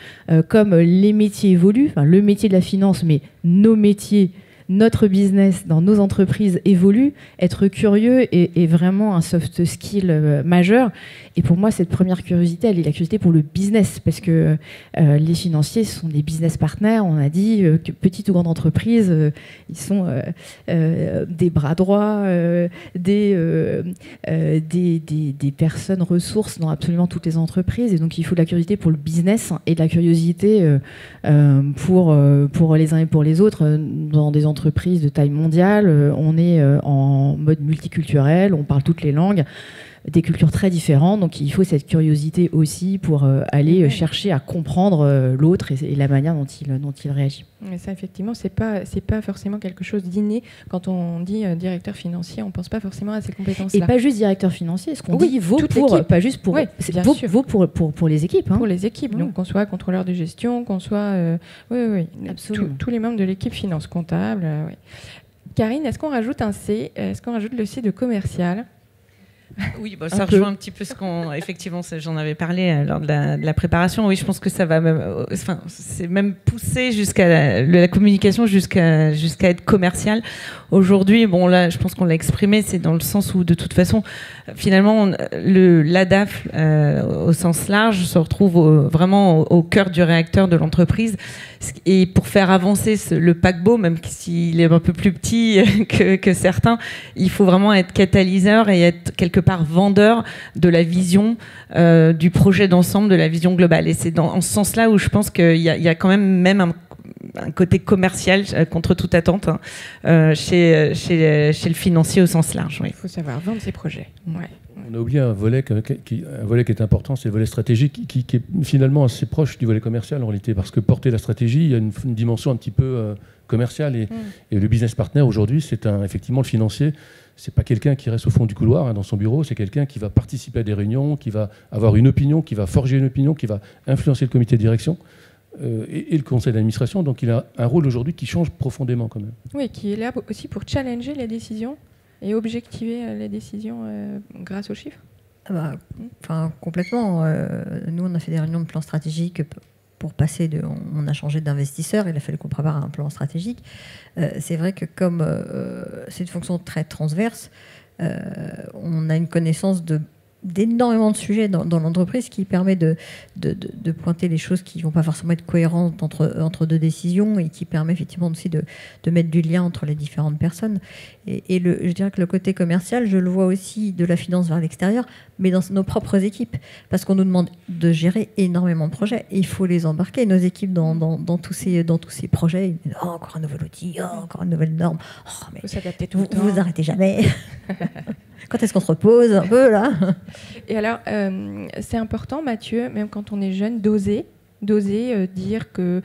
Comme les métiers évoluent, le métier de la finance, mais nos métiers, notre business dans nos entreprises évolue, être curieux est vraiment un soft skill majeur. Et pour moi, cette première curiosité, elle est la curiosité pour le business, parce que les financiers sont des business partners. On a dit que petite ou grande entreprise, ils sont des bras droits, des personnes ressources dans absolument toutes les entreprises. Et donc, il faut de la curiosité pour le business et de la curiosité pour les uns et pour les autres. Dans des entreprises de taille mondiale, on est en mode multiculturel, on parle toutes les langues, des cultures très différentes, donc il faut cette curiosité aussi pour aller chercher à comprendre l'autre et la manière dont il réagit. Mais ça, effectivement, c'est pas forcément quelque chose d'inné. Quand on dit directeur financier, on pense pas forcément à ces compétences-là. Et pas juste directeur financier, ce qu'on dit vaut pour, pas juste pour, vaut pour les équipes. Hein. Pour les équipes, donc qu'on soit contrôleur de gestion, qu'on soit, absolument, tous les membres de l'équipe finance comptable. Oui. Karine, est-ce qu'on rajoute un C? Est-ce qu'on rajoute le C de commercial? Oui, ça rejoint un petit peu ce qu'on... Effectivement, j'en avais parlé lors de la préparation. Oui, je pense que ça va même... c'est même poussé jusqu'à la communication, jusqu'à être commercial. Aujourd'hui, là, je pense qu'on l'a exprimé, c'est dans le sens où, de toute façon, finalement, l'ADAF, au sens large, se retrouve vraiment au cœur du réacteur de l'entreprise. Et pour faire avancer le paquebot, même s'il est un peu plus petit que certains, il faut vraiment être catalyseur et être quelque part vendeur de la vision du projet d'ensemble, de la vision globale. Et c'est en ce sens-là où je pense qu'il y a quand même un côté commercial contre toute attente chez le financier au sens large. Oui. Il faut savoir vendre ses projets. Ouais. On a oublié un volet qui est important, c'est le volet stratégique, qui est finalement assez proche du volet commercial en réalité, parce que porter la stratégie, il y a une dimension un petit peu commerciale. Et le business partner aujourd'hui, c'est effectivement le financier. C'est pas quelqu'un qui reste au fond du couloir dans son bureau, c'est quelqu'un qui va participer à des réunions, qui va avoir une opinion, qui va forger une opinion, qui va influencer le comité de direction et le conseil d'administration. Donc il a un rôle aujourd'hui qui change profondément quand même. Oui, qui est là aussi pour challenger les décisions et objectiver les décisions grâce aux chiffres. Complètement. Nous, on a fait des réunions de plan stratégique pour passer on a changé d'investisseur, il a fallu qu'on prépare un plan stratégique. C'est vrai que comme c'est une fonction très transverse, on a une connaissance d'énormément de sujets dans l'entreprise qui permet de pointer les choses qui ne vont pas forcément être cohérentes entre deux décisions et qui permet effectivement aussi de mettre du lien entre les différentes personnes. Et je dirais que le côté commercial, je le vois aussi de la finance vers l'extérieur, mais dans nos propres équipes, parce qu'on nous demande de gérer énormément de projets. Et il faut les embarquer, nos équipes, dans tous ces projets. Oh, encore un nouvel outil, encore une nouvelle norme. Oh, mais vous arrêtez jamais. Quand est-ce qu'on se repose un peu, là? Et alors, c'est important, Mathieu, même quand on est jeune, d'oser dire que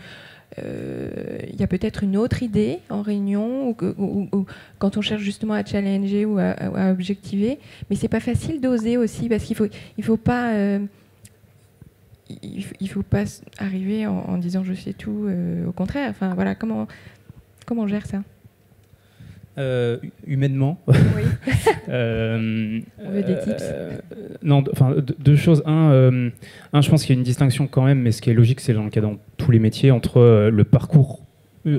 il y a peut-être une autre idée en réunion ou quand on cherche justement à challenger ou à objectiver, mais c'est pas facile d'oser aussi parce qu'il faut pas arriver en disant je sais tout, au contraire. Enfin voilà, comment on gère ça? Humainement. Oui. On veut des tips. Non, deux choses. Je pense qu'il y a une distinction quand même, mais ce qui est logique, c'est dans le cas dans tous les métiers, entre le parcours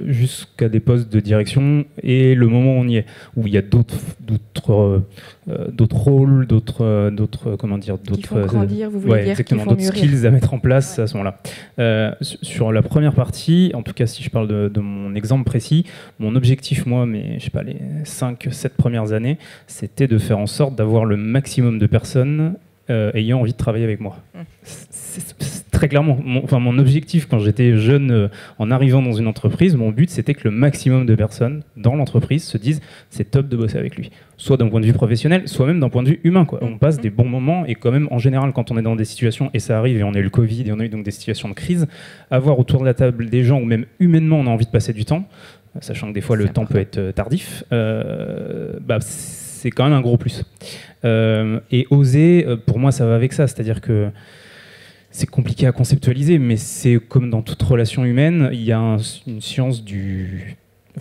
jusqu'à des postes de direction et le moment où on y est, où il y a d'autres rôles, d'autres comment dire, qui font grandir, vous voulez dire, exactement, qui font d'autres mûrir. skills à mettre en place à ce moment-là. Sur la première partie, en tout cas si je parle de mon exemple précis, mon objectif moi, mais je sais pas, les 5-7 premières années, c'était de faire en sorte d'avoir le maximum de personnes ayant envie de travailler avec moi. C'est très clairement, mon objectif quand j'étais jeune, en arrivant dans une entreprise, mon but c'était que le maximum de personnes dans l'entreprise se disent c'est top de bosser avec lui. Soit d'un point de vue professionnel, soit même d'un point de vue humain, quoi. On passe des bons moments et quand même en général quand on est dans des situations, et ça arrive et on a eu le Covid et on a eu donc des situations de crise, avoir autour de la table des gens où même humainement on a envie de passer du temps, sachant que des fois le temps peut être tardif, c'est quand même un gros plus. Et oser, pour moi ça va avec ça, c'est-à-dire que c'est compliqué à conceptualiser, mais c'est comme dans toute relation humaine, il y a une science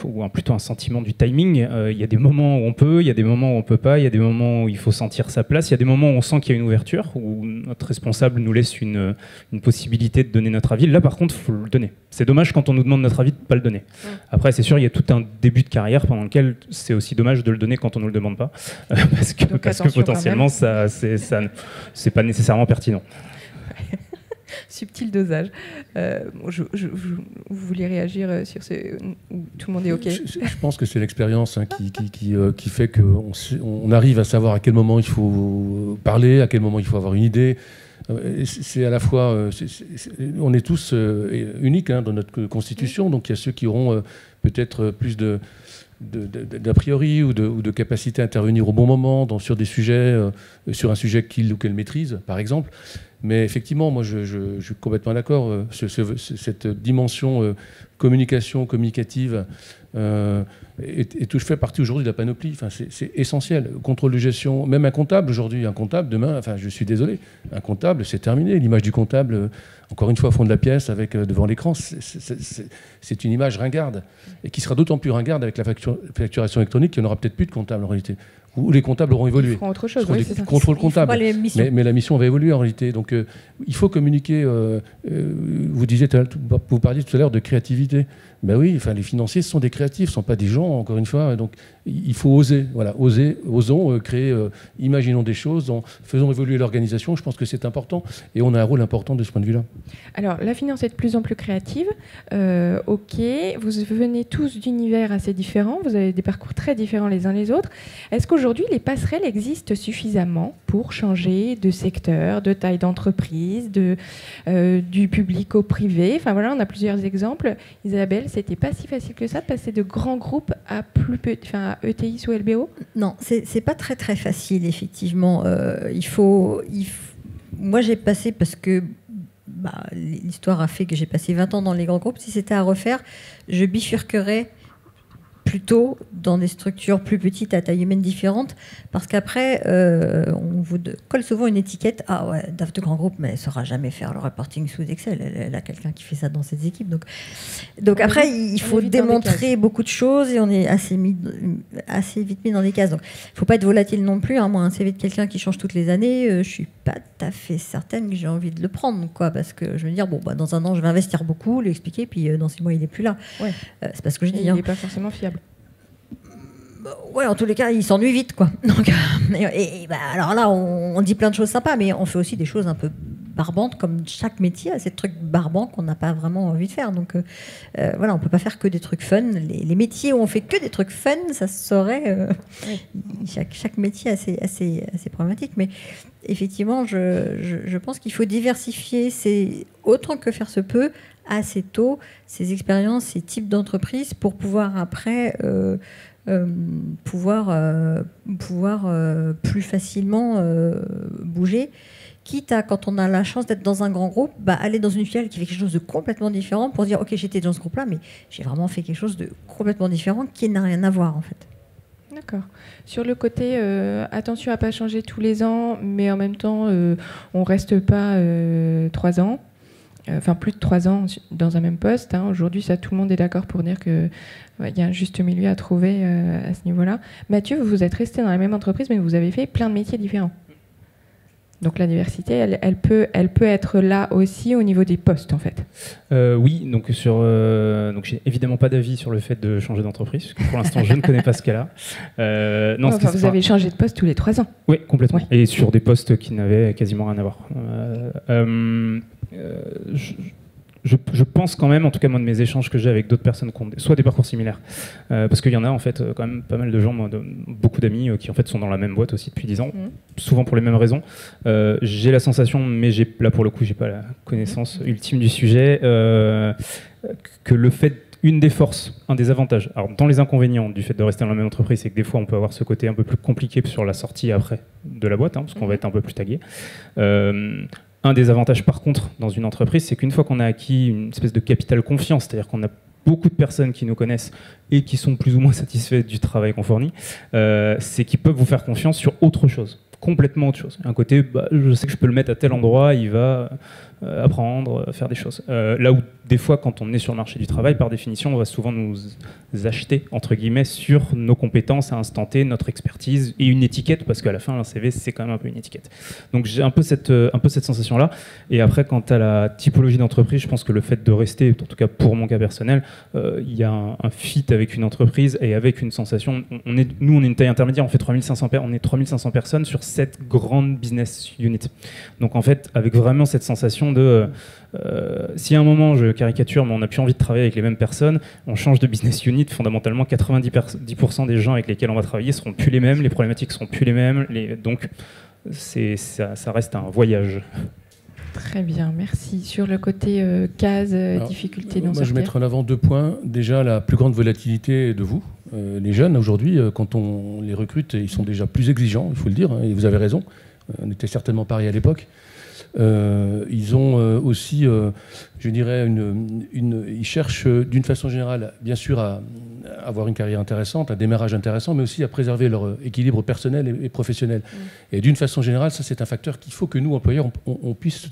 ou plutôt un sentiment du timing. Il y a des moments où on peut, il y a des moments où on peut pas, il y a des moments où il faut sentir sa place, il y a des moments où on sent qu'il y a une ouverture, où notre responsable nous laisse une possibilité de donner notre avis. Là par contre, il faut le donner. C'est dommage quand on nous demande notre avis de ne pas le donner. Après c'est sûr, il y a tout un début de carrière pendant lequel c'est aussi dommage de le donner quand on ne nous le demande pas, parce que potentiellement c'est pas nécessairement pertinent. Subtil dosage. Vous voulez réagir sur ce... Tout le monde est OK? Je pense que c'est l'expérience qui fait qu'on arrive à savoir à quel moment il faut parler, à quel moment il faut avoir une idée. C'est à la fois... on est tous uniques dans notre constitution, donc il y a ceux qui auront peut-être plus d'a priori ou de capacité à intervenir au bon moment sur des sujets, sur un sujet qu'il ou qu'elle maîtrise, par exemple. Mais effectivement, moi, je suis complètement d'accord. Cette dimension communicative fait partie aujourd'hui de la panoplie. Enfin, c'est essentiel. Contrôle de gestion, même un comptable aujourd'hui, demain, enfin, je suis désolé, un comptable, c'est terminé. L'image du comptable, encore une fois, au fond de la pièce, avec devant l'écran, c'est une image ringarde. Et qui sera d'autant plus ringarde avec la facturation électronique qu'il n'y en aura peut-être plus de comptable en réalité. Où les comptables auront évolué. Ils feront autre chose, oui, c'est contrôle comptable. Mais la mission va évoluer en réalité. Donc il faut communiquer. Vous parliez tout à l'heure de créativité. Ben oui, enfin, les financiers, ce sont des créatifs, ce ne sont pas des gens, encore une fois. Donc il faut oser. Voilà, osons créer, imaginons des choses, faisons évoluer l'organisation. Je pense que c'est important. Et on a un rôle important de ce point de vue-là. Alors, la finance est de plus en plus créative. OK, vous venez tous d'univers assez différents. Vous avez des parcours très différents les uns les autres. Est-ce qu'aujourd'hui, les passerelles existent suffisamment pour changer de secteur, de taille d'entreprise, du public au privé? Enfin voilà, on a plusieurs exemples. Isabelle, c'était pas si facile que ça de passer de grands groupes à à ETI ou LBO? Non, c'est pas très très facile, effectivement. Moi, j'ai passé, parce que l'histoire a fait que j'ai passé 20 ans dans les grands groupes. Si c'était à refaire, je bifurquerais plutôt dans des structures plus petites à taille humaine différente, parce qu'après, on vous colle souvent une étiquette. Ah ouais, DAF de grand groupe, mais elle ne saura jamais faire le reporting sous Excel. Elle a quelqu'un qui fait ça dans ses équipes. Donc après, il faut démontrer beaucoup de choses et on est assez vite mis dans des cases. Donc il ne faut pas être volatile non plus. Moi, un CV de quelqu'un qui change toutes les années, je ne suis pas tout à fait certaine que j'ai envie de le prendre, quoi, parce que je veux dire, dans un an, je vais investir beaucoup, lui expliquer, puis dans 6 mois, il n'est plus là. Ouais. C'est pas ce que je dis. Il n'est pas forcément fiable. Ouais, en tous les cas, il s'ennuie vite, quoi. Donc, alors là, on dit plein de choses sympas, mais on fait aussi des choses un peu barbantes, comme chaque métier a ces trucs barbants qu'on n'a pas vraiment envie de faire. Donc, voilà, on peut pas faire que des trucs fun. Les métiers où on fait que des trucs fun, ça serait... chaque métier assez problématique. Mais effectivement, je pense qu'il faut diversifier, autant que faire se peut, assez tôt, ces expériences, ces types d'entreprises, pour pouvoir après... pouvoir plus facilement bouger, quitte à, quand on a la chance d'être dans un grand groupe, aller dans une filiale qui fait quelque chose de complètement différent pour dire ok, j'étais dans ce groupe-là, mais j'ai vraiment fait quelque chose de complètement différent qui n'a rien à voir en fait. D'accord. Sur le côté attention à ne pas changer tous les ans, mais en même temps on ne reste pas 3 ans. Enfin, plus de 3 ans dans un même poste. Aujourd'hui, ça, tout le monde est d'accord pour dire qu'il y a un juste milieu à trouver à ce niveau-là. Mathieu, vous êtes resté dans la même entreprise, mais vous avez fait plein de métiers différents. Donc la diversité, elle peut être là aussi au niveau des postes, en fait. Oui, donc j'ai évidemment pas d'avis sur le fait de changer d'entreprise, parce que pour l'instant je ne connais pas ce cas-là. Vous avez changé de poste tous les 3 ans. Oui, complètement. Ouais. Et sur des postes qui n'avaient quasiment rien à voir. Je pense quand même, en tout cas moi de mes échanges que j'ai avec d'autres personnes qui ont soit des parcours similaires, parce qu'il y en a en fait quand même pas mal de gens, beaucoup d'amis qui en fait sont dans la même boîte aussi depuis 10 ans, souvent pour les mêmes raisons. J'ai la sensation, mais là pour le coup j'ai pas la connaissance ultime du sujet, que le fait, une des forces, un des avantages, alors dans les inconvénients du fait de rester dans la même entreprise, c'est que des fois on peut avoir ce côté un peu plus compliqué sur la sortie après de la boîte, parce qu'on va être un peu plus tagué. Un des avantages, par contre, dans une entreprise, c'est qu'une fois qu'on a acquis une espèce de capital confiance, c'est-à-dire qu'on a beaucoup de personnes qui nous connaissent et qui sont plus ou moins satisfaites du travail qu'on fournit, c'est qu'ils peuvent vous faire confiance sur autre chose, complètement autre chose. Un côté, je sais que je peux le mettre à tel endroit, il va apprendre, faire des choses. Là où, des fois, quand on est sur le marché du travail, par définition, on va souvent nous acheter, entre guillemets, sur nos compétences à instant T, notre expertise et une étiquette, parce qu'à la fin, un CV, c'est quand même un peu une étiquette. Donc j'ai un peu cette sensation-là. Et après, quant à la typologie d'entreprise, je pense que le fait de rester, en tout cas pour mon cas personnel, il y a un fit avec une entreprise et avec une sensation. Nous, on est une taille intermédiaire, on fait 3500 personnes sur 7 grandes business units. Donc en fait, avec vraiment cette sensation de si à un moment je caricature mais on n'a plus envie de travailler avec les mêmes personnes, on change de business unit, fondamentalement 90% des gens avec lesquels on va travailler seront plus les mêmes, les problématiques seront plus les mêmes, donc ça reste un voyage. Très bien, merci. Sur le côté case, difficulté dans moi, je mettrai en avant 2 points. Déjà, la plus grande volatilité de vous, les jeunes. Aujourd'hui, quand on les recrute, ils sont déjà plus exigeants, il faut le dire, et vous avez raison. On était certainement pareil à l'époque. Ils ont aussi, je dirais, ils cherchent d'une façon générale, bien sûr, à avoir une carrière intéressante, un démarrage intéressant, mais aussi à préserver leur équilibre personnel et professionnel. Et d'une façon générale, ça c'est un facteur qu'il faut que nous, employeurs, on puisse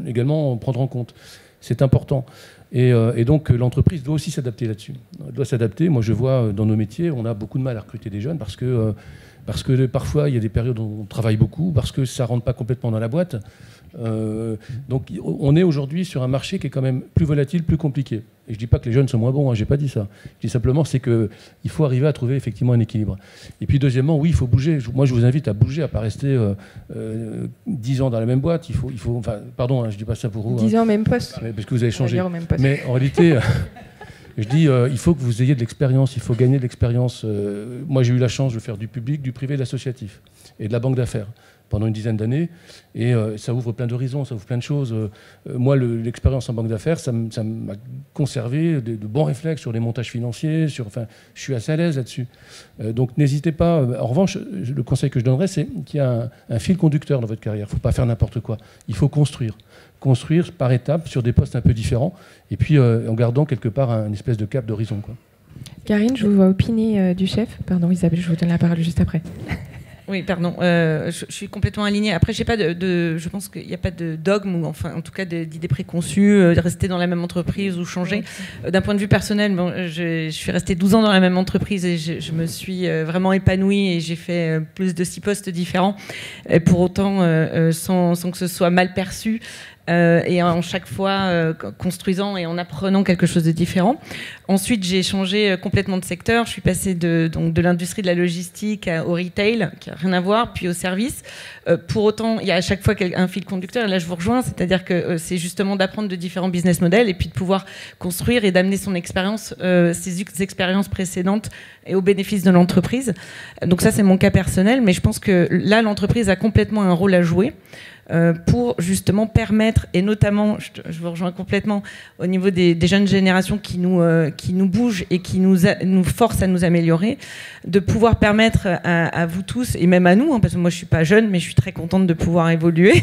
également prendre en compte. C'est important. Et donc l'entreprise doit aussi s'adapter là-dessus. Elle doit s'adapter. Moi, je vois dans nos métiers, on a beaucoup de mal à recruter des jeunes parce que parfois, il y a des périodes où on travaille beaucoup, parce que ça ne rentre pas complètement dans la boîte. Donc on est aujourd'hui sur un marché qui est quand même plus volatile, plus compliqué. Et je ne dis pas que les jeunes sont moins bons, je n'ai pas dit ça. Je dis simplement c'est qu'il faut arriver à trouver effectivement un équilibre. Et puis deuxièmement, oui, il faut bouger. Moi, je vous invite à bouger, à ne pas rester 10 ans dans la même boîte. Enfin, pardon, je ne dis pas ça pour vous. 10 ans au même poste. Parce que vous avez changé. Au même poste. Mais en réalité... Je dis, il faut que vous ayez de l'expérience, il faut gagner de l'expérience. Moi, j'ai eu la chance de faire du public, du privé, de l'associatif et de la banque d'affaires pendant une dizaine d'années. Et ça ouvre plein d'horizons, ça ouvre plein de choses. Moi, l'expérience en banque d'affaires, ça m'a conservé de bons réflexes sur les montages financiers. Je suis assez à l'aise là-dessus. Donc, n'hésitez pas. En revanche, le conseil que je donnerais, c'est qu'il y a un fil conducteur dans votre carrière. Il ne faut pas faire n'importe quoi. Il faut construire par étapes sur des postes un peu différents, et puis en gardant quelque part une espèce de cap d'horizon, quoi. Karine, je vous vois opiner du chef. Pardon Isabelle, je vous donne la parole juste après. Oui, pardon, je suis complètement alignée. Après, je pense qu'il n'y a pas de dogme, ou enfin, en tout cas d'idées préconçues, de rester dans la même entreprise ou changer. D'un point de vue personnel, je suis restée 12 ans dans la même entreprise et je me suis vraiment épanouie et j'ai fait plus de 6 postes différents. Et pour autant, sans que ce soit mal perçu. Et en chaque fois construisant et en apprenant quelque chose de différent. Ensuite, j'ai changé complètement de secteur. Je suis passée de l'industrie de la logistique au retail, qui n'a rien à voir, puis au service. Pour autant, il y a à chaque fois un fil conducteur, et là je vous rejoins, c'est-à-dire que c'est justement d'apprendre de différents business models et puis de pouvoir construire et d'amener son expérience, ses expériences précédentes et au bénéfice de l'entreprise. Donc ça, c'est mon cas personnel, mais je pense que là, l'entreprise a complètement un rôle à jouer. Pour justement permettre, et notamment, je vous rejoins complètement, au niveau des jeunes générations qui nous bougent et qui nous forcent à nous améliorer, de pouvoir permettre à vous tous, et même à nous, parce que moi je ne suis pas jeune, mais je suis très contente de pouvoir évoluer,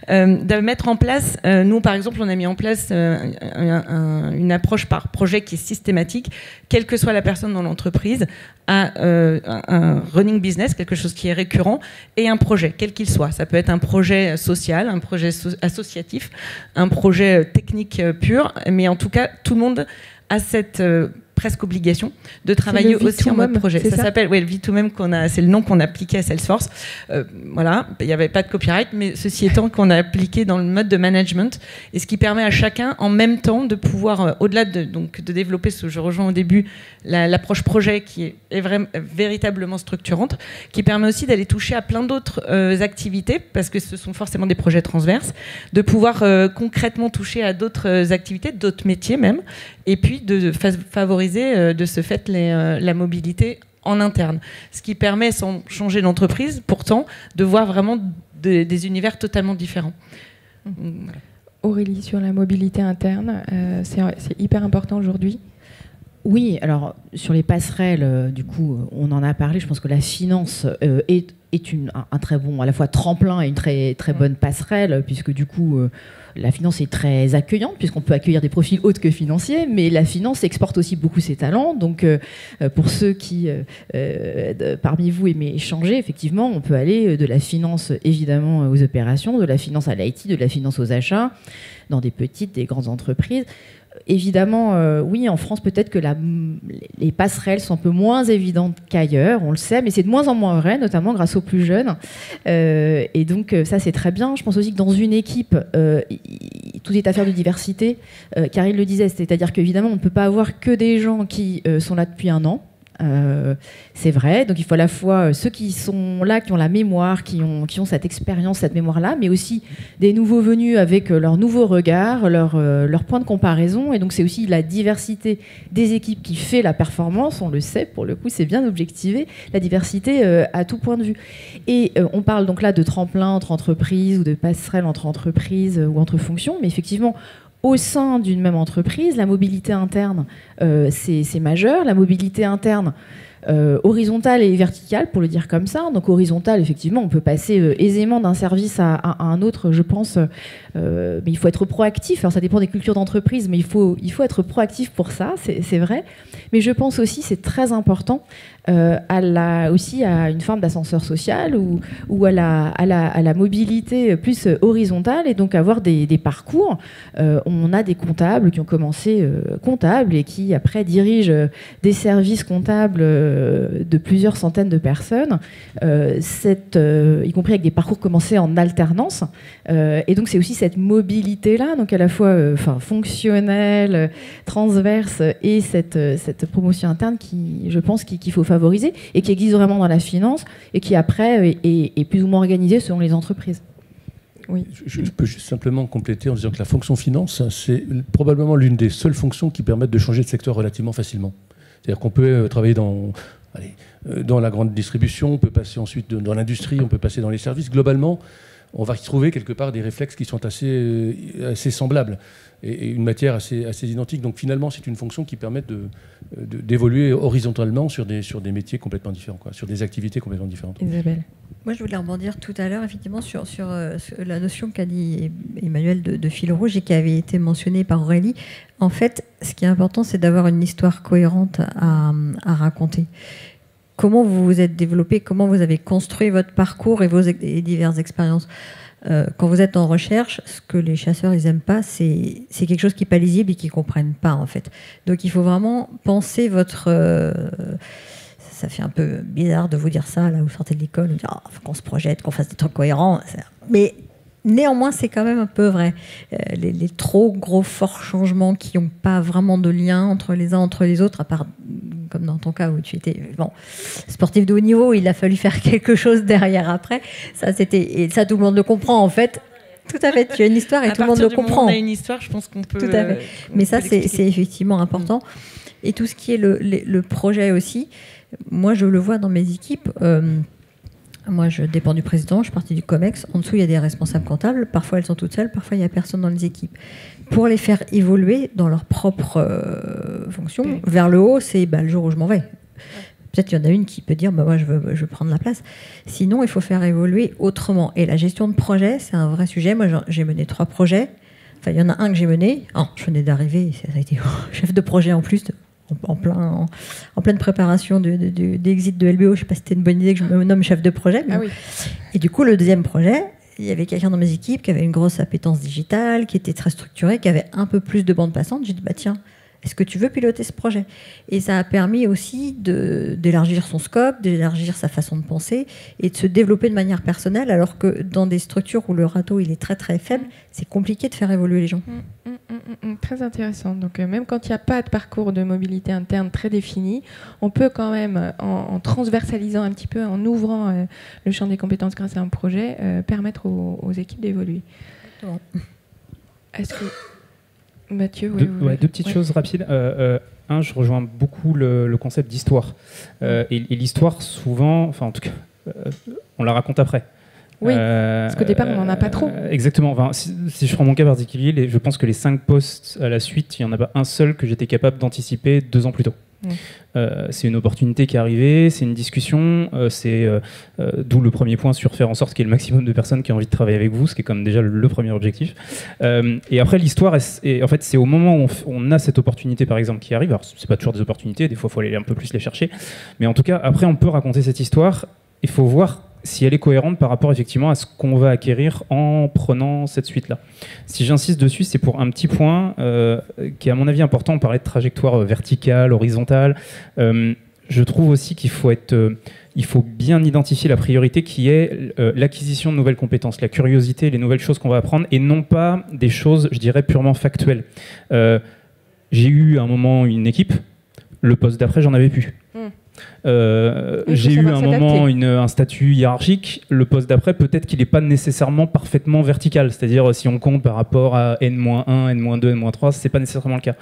de mettre en place, nous par exemple, on a mis en place une approche par projet qui est systématique, quelle que soit la personne dans l'entreprise, à un running business, quelque chose qui est récurrent, et un projet, quel qu'il soit. Ça peut être un projet social, un projet associatif, un projet technique pur, mais en tout cas, tout le monde a cette presque obligation de travailler aussi en mode projet. Ça s'appelle le V2M, c'est le nom qu'on a appliqué à Salesforce. Voilà, il n'y avait pas de copyright, mais ceci étant qu'on a appliqué dans le mode de management, et ce qui permet à chacun en même temps de pouvoir, au-delà de développer, je rejoins au début, l'approche projet qui est véritablement structurante, qui permet aussi d'aller toucher à plein d'autres activités, parce que ce sont forcément des projets transverses, de pouvoir concrètement toucher à d'autres activités, d'autres métiers même, et puis de favoriser de ce fait la mobilité en interne. Ce qui permet, sans changer d'entreprise, pourtant, de voir vraiment des univers totalement différents. Voilà. Aurélie, sur la mobilité interne, c'est hyper important aujourd'hui. Oui, alors sur les passerelles, du coup, on en a parlé. Je pense que la finance est un très bon, à la fois tremplin et une très, très bonne passerelle, puisque du coup, la finance est très accueillante, puisqu'on peut accueillir des profils autres que financiers, mais la finance exporte aussi beaucoup ses talents. Donc, pour ceux qui, parmi vous, aimez échanger, effectivement, on peut aller de la finance, évidemment, aux opérations, de la finance à l'IT, de la finance aux achats, dans des petites, des grandes entreprises. Évidemment, oui, en France, peut-être que les passerelles sont un peu moins évidentes qu'ailleurs, on le sait, mais c'est de moins en moins vrai, notamment grâce aux plus jeunes. Et donc, ça, c'est très bien. Je pense aussi que dans une équipe, tout est affaire de diversité. Karine le disait, c'est-à-dire qu'évidemment, on ne peut pas avoir que des gens qui sont là depuis un an. C'est vrai, donc il faut à la fois ceux qui sont là, qui ont la mémoire, qui ont cette expérience, cette mémoire-là, mais aussi des nouveaux venus avec leur nouveau regard, leur point de comparaison. Et donc c'est aussi la diversité des équipes qui fait la performance, on le sait, pour le coup c'est bien objectivé, la diversité à tout point de vue. Et on parle donc là de tremplin entre entreprises ou de passerelle entre entreprises ou entre fonctions, mais effectivement au sein d'une même entreprise, la mobilité interne, c'est majeur. La mobilité interne, horizontale et verticale, pour le dire comme ça. Donc horizontale, effectivement, on peut passer aisément d'un service à un autre, je pense. Mais il faut être proactif. Alors ça dépend des cultures d'entreprise, mais il faut être proactif pour ça, c'est vrai. Mais je pense aussi, c'est très important, aussi à une forme d'ascenseur social ou à la mobilité plus horizontale, et donc avoir des parcours. On a des comptables qui ont commencé comptables et qui après dirigent des services comptables de plusieurs centaines de personnes, y compris avec des parcours commencés en alternance. Et donc c'est aussi cette mobilité-là, donc à la fois fonctionnelle, transverse, et cette promotion interne qui, je pense, qu'il faut favoriser et qui existe vraiment dans la finance et qui après est plus ou moins organisée selon les entreprises. Oui. Je peux juste simplement compléter en disant que la fonction finance, c'est probablement l'une des seules fonctions qui permettent de changer de secteur relativement facilement. C'est-à-dire qu'on peut travailler dans la grande distribution, on peut passer ensuite dans l'industrie, on peut passer dans les services. Globalement, on va y trouver quelque part des réflexes qui sont assez semblables et une matière assez identique. Donc finalement, c'est une fonction qui permet d'évoluer horizontalement sur des métiers complètement différents, sur des activités complètement différentes. Isabelle. Moi, je voulais rebondir tout à l'heure, effectivement, sur la notion qu'a dit Emmanuel de fil rouge et qui avait été mentionnée par Aurélie. En fait, ce qui est important, c'est d'avoir une histoire cohérente à raconter. Comment vous vous êtes développé, comment vous avez construit votre parcours et vos diverses expériences. Quand vous êtes en recherche, ce que les chasseurs ils aiment pas, c'est quelque chose qui n'est pas lisible et qu'ils ne comprennent pas, en fait. Donc il faut vraiment penser votre... ça fait un peu bizarre de vous dire ça, là, vous sortez de l'école, vous dites, faut qu'on se projette, qu'on fasse des trucs cohérents. Mais néanmoins, c'est quand même un peu vrai. Les trop gros, forts changements qui n'ont pas vraiment de lien entre les uns entre les autres, à part, comme dans ton cas où tu étais sportif de haut niveau, il a fallu faire quelque chose derrière après. Et ça, tout le monde le comprend, en fait. Tout à fait, tu as une histoire et tout le monde le comprend. On a une histoire, je pense qu'on peut... Tout à fait. Mais ça, c'est effectivement important. Et tout ce qui est le projet aussi, moi, je le vois dans mes équipes. Moi, je dépends du président, je suis partie du COMEX. En dessous, il y a des responsables comptables. Parfois, elles sont toutes seules. Parfois, il n'y a personne dans les équipes. Pour les faire évoluer dans leur propre fonction, vers le haut, c'est le jour où je m'en vais. Peut-être qu'il y en a une qui peut dire moi, je veux prendre la place. Sinon, il faut faire évoluer autrement. Et la gestion de projet, c'est un vrai sujet. Moi, j'ai mené 3 projets. Enfin, il y en a un que j'ai mené. Je venais d'arriver. Ça a été chef de projet en plus. En pleine préparation d'exit de LBO, je ne sais pas si c'était une bonne idée que je me nomme chef de projet. Mais... Ah oui. Et du coup, le deuxième projet, il y avait quelqu'un dans mes équipes qui avait une grosse appétence digitale, qui était très structuré, qui avait un peu plus de bande passante. J'ai dit, tiens, est-ce que tu veux piloter ce projet? Et ça a permis aussi d'élargir son scope, d'élargir sa façon de penser et de se développer de manière personnelle, alors que dans des structures où le râteau il est très très faible, c'est compliqué de faire évoluer les gens. Très intéressant. Donc même quand il n'y a pas de parcours de mobilité interne très défini, on peut quand même, en transversalisant un petit peu, en ouvrant le champ des compétences grâce à un projet, permettre aux équipes d'évoluer. Exactement. Est-ce que Mathieu, deux petites choses rapides. Je rejoins beaucoup le concept d'histoire. Et l'histoire, souvent, enfin en tout cas, on la raconte après. Oui, parce qu'au départ, on n'en a pas trop. Exactement. Enfin, si je prends mon cas particulier, je pense que les 5 postes à la suite, il n'y en a pas un seul que j'étais capable d'anticiper 2 ans plus tôt. C'est une opportunité qui est arrivée, c'est une discussion, c'est d'où le premier point sur faire en sorte qu'il y ait le maximum de personnes qui ont envie de travailler avec vous, ce qui est comme déjà le premier objectif. Et après, l'histoire, en fait, c'est au moment où on a cette opportunité, par exemple, qui arrive. Alors, c'est pas toujours des opportunités, des fois, il faut aller un peu plus les chercher. Mais en tout cas, après, on peut raconter cette histoire. Il faut voir si elle est cohérente par rapport effectivement à ce qu'on va acquérir en prenant cette suite-là. Si j'insiste dessus, c'est pour un petit point qui est à mon avis important. On parlait de trajectoire verticale, horizontale. Je trouve aussi qu'il faut il faut bien identifier la priorité qui est l'acquisition de nouvelles compétences, la curiosité, les nouvelles choses qu'on va apprendre, et non pas des choses, je dirais, purement factuelles. J'ai eu à un moment une équipe, le poste d'après, j'en avais plus. J'ai eu un moment un statut hiérarchique, le poste d'après peut-être qu'il n'est pas nécessairement parfaitement vertical, c'est-à-dire si on compte par rapport à N-1, N-2, N-3, c'est pas nécessairement le cas.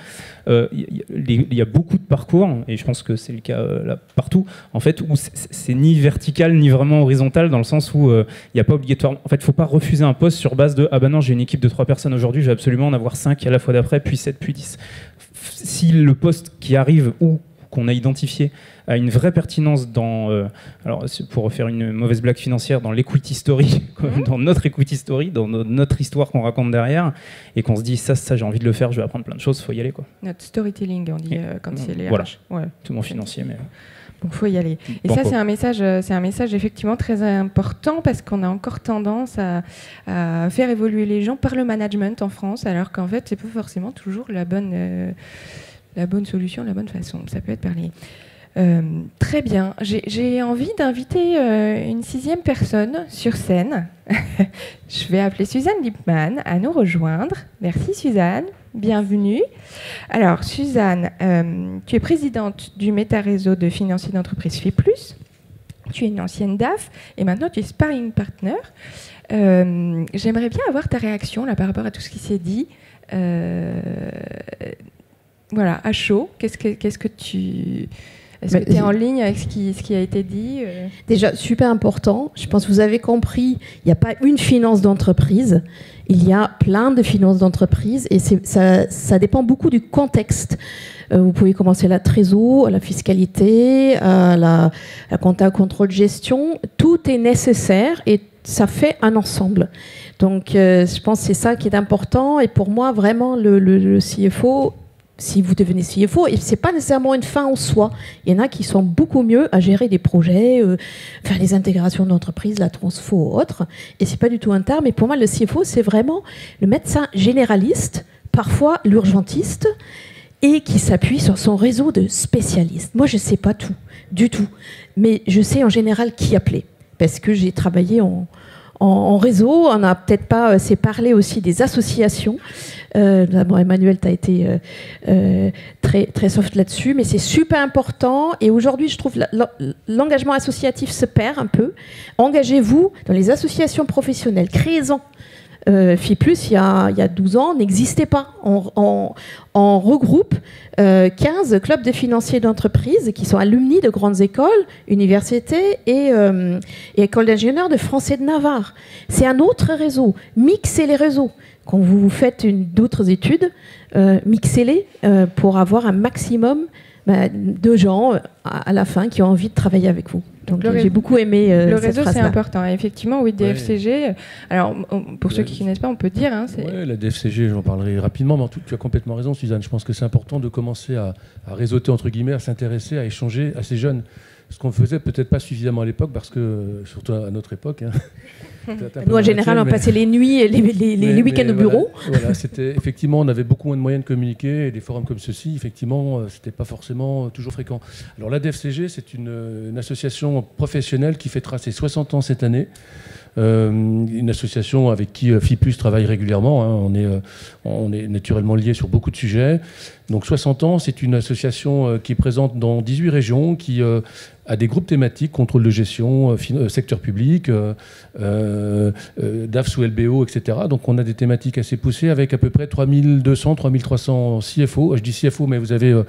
Il y a beaucoup de parcours, et je pense que c'est le cas là partout, en fait, où c'est ni vertical ni vraiment horizontal, dans le sens où il n'y a pas obligatoirement, en fait, il ne faut pas refuser un poste sur base de ah ben non, j'ai une équipe de 3 personnes aujourd'hui, je vais absolument en avoir 5 à la fois d'après, puis 7, puis 10. Si le poste qui arrive ou qu'on a identifié a une vraie pertinence dans, alors pour faire une mauvaise blague financière, dans l'equity story, dans notre equity story, dans notre histoire qu'on raconte derrière, et qu'on se dit ça j'ai envie de le faire, je vais apprendre plein de choses, faut y aller quoi. Notre storytelling, on dit quand c'est les voilà. RH. Ouais. Tout mon financier, mais donc faut y aller. Et ça c'est un message effectivement très important, parce qu'on a encore tendance à faire évoluer les gens par le management en France, alors qu'en fait c'est pas forcément toujours la bonne solution, la bonne façon. Ça peut être parlé. Très bien. J'ai envie d'inviter une 6e personne sur scène. Je vais appeler Suzanne Lippmann à nous rejoindre. Merci Suzanne, bienvenue. Alors Suzanne, tu es présidente du méta-réseau de financiers d'entreprise FIPLUS. Tu es une ancienne DAF et maintenant tu es sparring partner. J'aimerais bien avoir ta réaction là, par rapport à tout ce qui s'est dit. Voilà, à chaud, qu'est-ce que tu... Est-ce que tu es en ligne avec ce qui a été dit Déjà, super important. Je pense que vous avez compris, il n'y a pas une finance d'entreprise. Il y a plein de finances d'entreprise et ça dépend beaucoup du contexte. Vous pouvez commencer à la trésor, à la fiscalité, à la compta, contrôle, gestion. Tout est nécessaire et ça fait un ensemble. Donc, je pense que c'est ça qui est important. Et pour moi, vraiment, le CFO... Si vous devenez CFO, ce n'est pas nécessairement une fin en soi. Il y en a qui sont beaucoup mieux à gérer des projets, faire les intégrations d'entreprise, la transfo ou autre. Et ce n'est pas du tout un terme. Mais pour moi, le CFO, c'est vraiment le médecin généraliste, parfois l'urgentiste, et qui s'appuie sur son réseau de spécialistes. Moi, je ne sais pas tout, du tout. Mais je sais en général qui appeler. Parce que j'ai travaillé en réseau. On n'a peut-être pas assez parlé aussi des associations. Emmanuel, tu as été très, très soft là-dessus, mais c'est super important. Et aujourd'hui, je trouve l'engagement associatif se perd un peu. Engagez-vous dans les associations professionnelles. Créez-en. FIPLUS, il y a 12 ans, n'existait pas. On regroupe 15 clubs de financiers d'entreprise qui sont alumni de grandes écoles, universités et écoles d'ingénieurs de France et de Navarre. C'est un autre réseau. Mixez les réseaux. Quand vous faites d'autres études, mixez-les pour avoir un maximum de gens à la fin qui ont envie de travailler avec vous. Donc j'ai beaucoup aimé le cette réseau, phrase-là. c'est important. Effectivement, oui, DFCG. Alors, pour ceux qui ne connaissent pas, on peut dire. Oui, la DFCG, j'en parlerai rapidement, mais tu as complètement raison, Suzanne. Je pense que c'est important de commencer à réseauter, entre guillemets, à s'intéresser, à échanger à ces jeunes. ce qu'on faisait peut-être pas suffisamment à l'époque, parce que, surtout à notre époque, hein, nous, en général, on passait les nuits et les week-ends au bureau. Voilà, effectivement, on avait beaucoup moins de moyens de communiquer, et des forums comme ceux-ci, effectivement, c'était pas forcément toujours fréquent. Alors, l'ADFCG, c'est une association professionnelle qui fêtera ses 60 ans cette année. Une association avec qui FIPUS travaille régulièrement. Hein. On est naturellement liés sur beaucoup de sujets. Donc 60 ans, c'est une association qui est présente dans 18 régions, qui a des groupes thématiques, contrôle de gestion, secteur public, DAFS ou LBO, etc. Donc on a des thématiques assez poussées avec à peu près 3200, 3300 CFO. Je dis CFO, mais vous avez...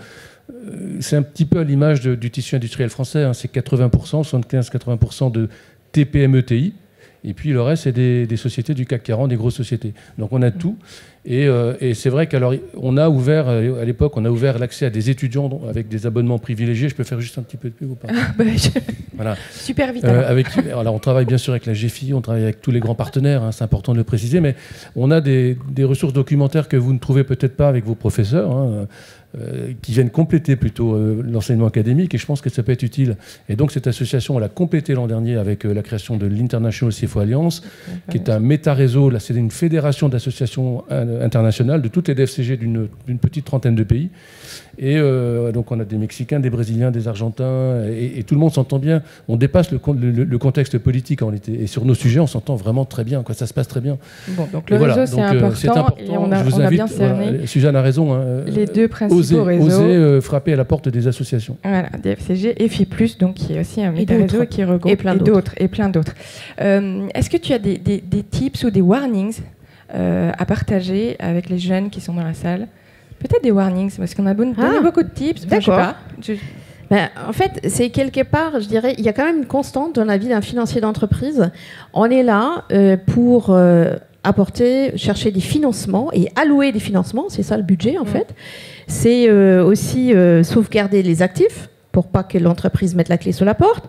c'est un petit peu à l'image du tissu industriel français. Hein. C'est 80%, 75-80% de TPME-TI. Et puis le reste, c'est des sociétés du CAC 40, des grosses sociétés. Donc on a tout. Et c'est vrai qu'on a ouvert, à l'époque, on a ouvert l'accès à des étudiants avec des abonnements privilégiés. Je peux faire juste un petit peu de pub ou pas? Voilà. Super vite. Alors on travaille bien sûr avec la GFI, on travaille avec tous les grands partenaires, hein, c'est important de le préciser, mais on a des ressources documentaires que vous ne trouvez peut-être pas avec vos professeurs, hein, qui viennent compléter plutôt l'enseignement académique, et je pense que ça peut être utile. Et donc cette association, on l'a complétée l'an dernier avec la création de l'International CFO Alliance, qui est un méta-réseau. Là, c'est une fédération d'associations internationales de toutes les DFCG d'une petite trentaine de pays. Et donc on a des Mexicains, des Brésiliens, des Argentins, et tout le monde s'entend bien. On dépasse le contexte politique en réalité. Et sur nos sujets, on s'entend vraiment très bien, quoi. Ça se passe très bien. Bon, donc le réseau, c'est important, et on a bien cerné. Voilà, Suzanne a raison. Hein, les deux principaux réseaux. Oser frapper à la porte des associations. Voilà, DFCG et FIPLUS, donc qui est aussi un méta-réseau qui regroupe et plein d'autres. Est-ce que tu as des tips ou des warnings à partager avec les jeunes qui sont dans la salle? Peut-être des warnings, parce qu'on a donné beaucoup de tips. D'accord. Je sais pas. Ben, en fait, c'est quelque part, je dirais, il y a quand même une constante dans la vie d'un financier d'entreprise. On est là pour chercher des financements et allouer des financements. C'est ça le budget, en fait. C'est aussi sauvegarder les actifs pour pas que l'entreprise mette la clé sous la porte,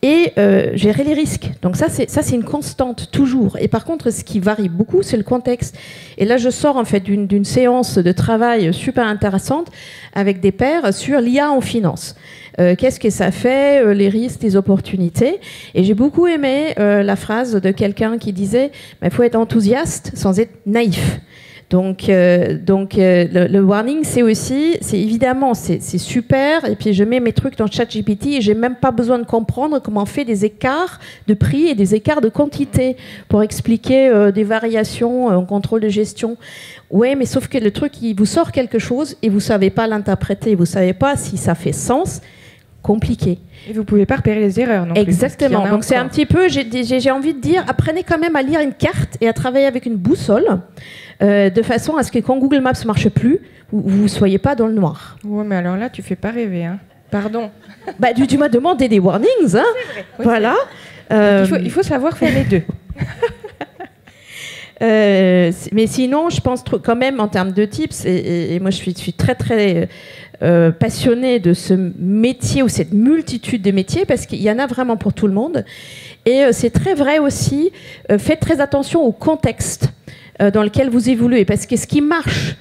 et gérer les risques. Donc ça, c'est une constante, toujours. Et par contre, ce qui varie beaucoup, c'est le contexte. Et là, je sors en fait d'une séance de travail super intéressante avec des pairs sur l'IA en finance. Qu'est-ce que ça fait, les risques, les opportunités. Et j'ai beaucoup aimé la phrase de quelqu'un qui disait « il faut être enthousiaste sans être naïf ». Donc le warning, c'est évidemment, c'est super. Et puis je mets mes trucs dans ChatGPT et j'ai même pas besoin de comprendre comment on fait des écarts de prix et des écarts de quantité pour expliquer des variations en contrôle de gestion. Ouais, mais sauf que le truc, il vous sort quelque chose et vous savez pas l'interpréter, vous savez pas si ça fait sens. Compliqué. Et vous pouvez pas repérer les erreurs non plus. Exactement. Donc c'est un petit peu, j'ai envie de dire, apprenez quand même à lire une carte et à travailler avec une boussole, de façon à ce que quand Google Maps marche plus, vous soyez pas dans le noir. Ouais, mais alors là, tu fais pas rêver, hein. Pardon. Bah, tu m'as demandé des warnings, hein. C'est vrai. Oui, voilà. Il faut savoir faire les deux. Mais sinon, je pense quand même en termes de tips, et moi je suis très très passionnée de ce métier ou cette multitude de métiers, parce qu'il y en a vraiment pour tout le monde. Et c'est très vrai aussi, faites très attention au contexte dans lequel vous évoluez, parce que ce qui marche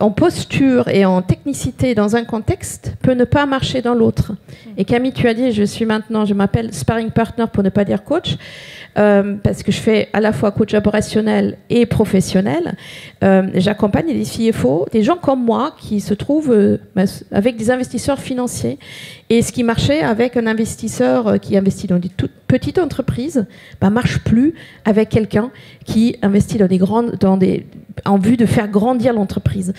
en posture et en technicité dans un contexte peut ne pas marcher dans l'autre. Et Camille, tu as dit, je m'appelle sparring partner pour ne pas dire coach, parce que je fais à la fois coach opérationnel et professionnel. J'accompagne des CFO, des gens comme moi qui se trouvent avec des investisseurs financiers. Et ce qui marchait avec un investisseur qui investit dans des toutes petites entreprises, marche plus avec quelqu'un qui investit en vue de faire grandir l'entreprise.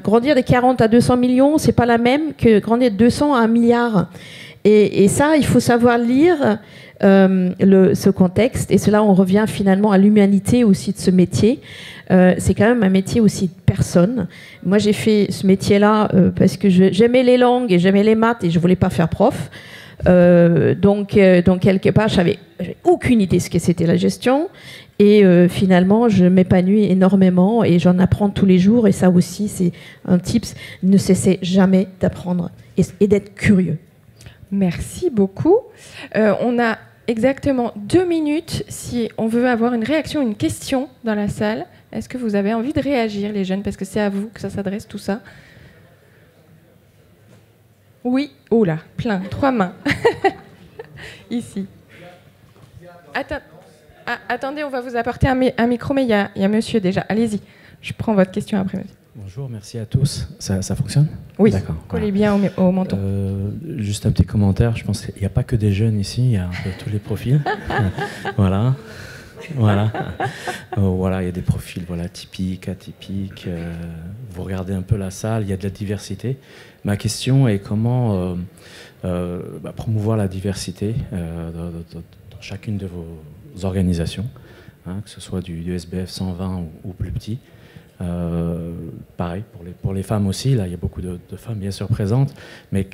Grandir de 40 à 200 millions, c'est pas la même que grandir de 200 à 1 milliard. Et ça, il faut savoir lire ce contexte. Et cela, on revient finalement à l'humanité aussi de ce métier. C'est quand même un métier aussi de personne. Moi, j'ai fait ce métier-là parce que j'aimais les langues et j'aimais les maths et je voulais pas faire prof. Donc quelque part, j'avais aucune idée de ce que c'était la gestion. Et finalement, je m'épanouis énormément et j'en apprends tous les jours. Et ça aussi, c'est un tips. Ne cessez jamais d'apprendre et d'être curieux. Merci beaucoup. On a exactement 2 minutes si on veut avoir une réaction, une question dans la salle. Est-ce que vous avez envie de réagir, les jeunes, parce que c'est à vous que ça s'adresse, tout ça? Oui, oh là, plein, 3 mains. Ici. Attendez, on va vous apporter un micro, mais il y a monsieur déjà. Allez-y, je prends votre question après. Bonjour, merci à tous. Ça fonctionne? Oui, d'accord. Collez bien au menton. Juste un petit commentaire, je pense qu'il n'y a pas que des jeunes ici, il y a un peu tous les profils. Voilà. Voilà, il y a des profils typiques, atypiques. Vous regardez un peu la salle, il y a de la diversité. Ma question est comment promouvoir la diversité dans chacune de vos organisations, que ce soit du SBF 120 ou plus petit. Pareil, pour les femmes aussi, là, il y a beaucoup de femmes bien sûr présentes, mais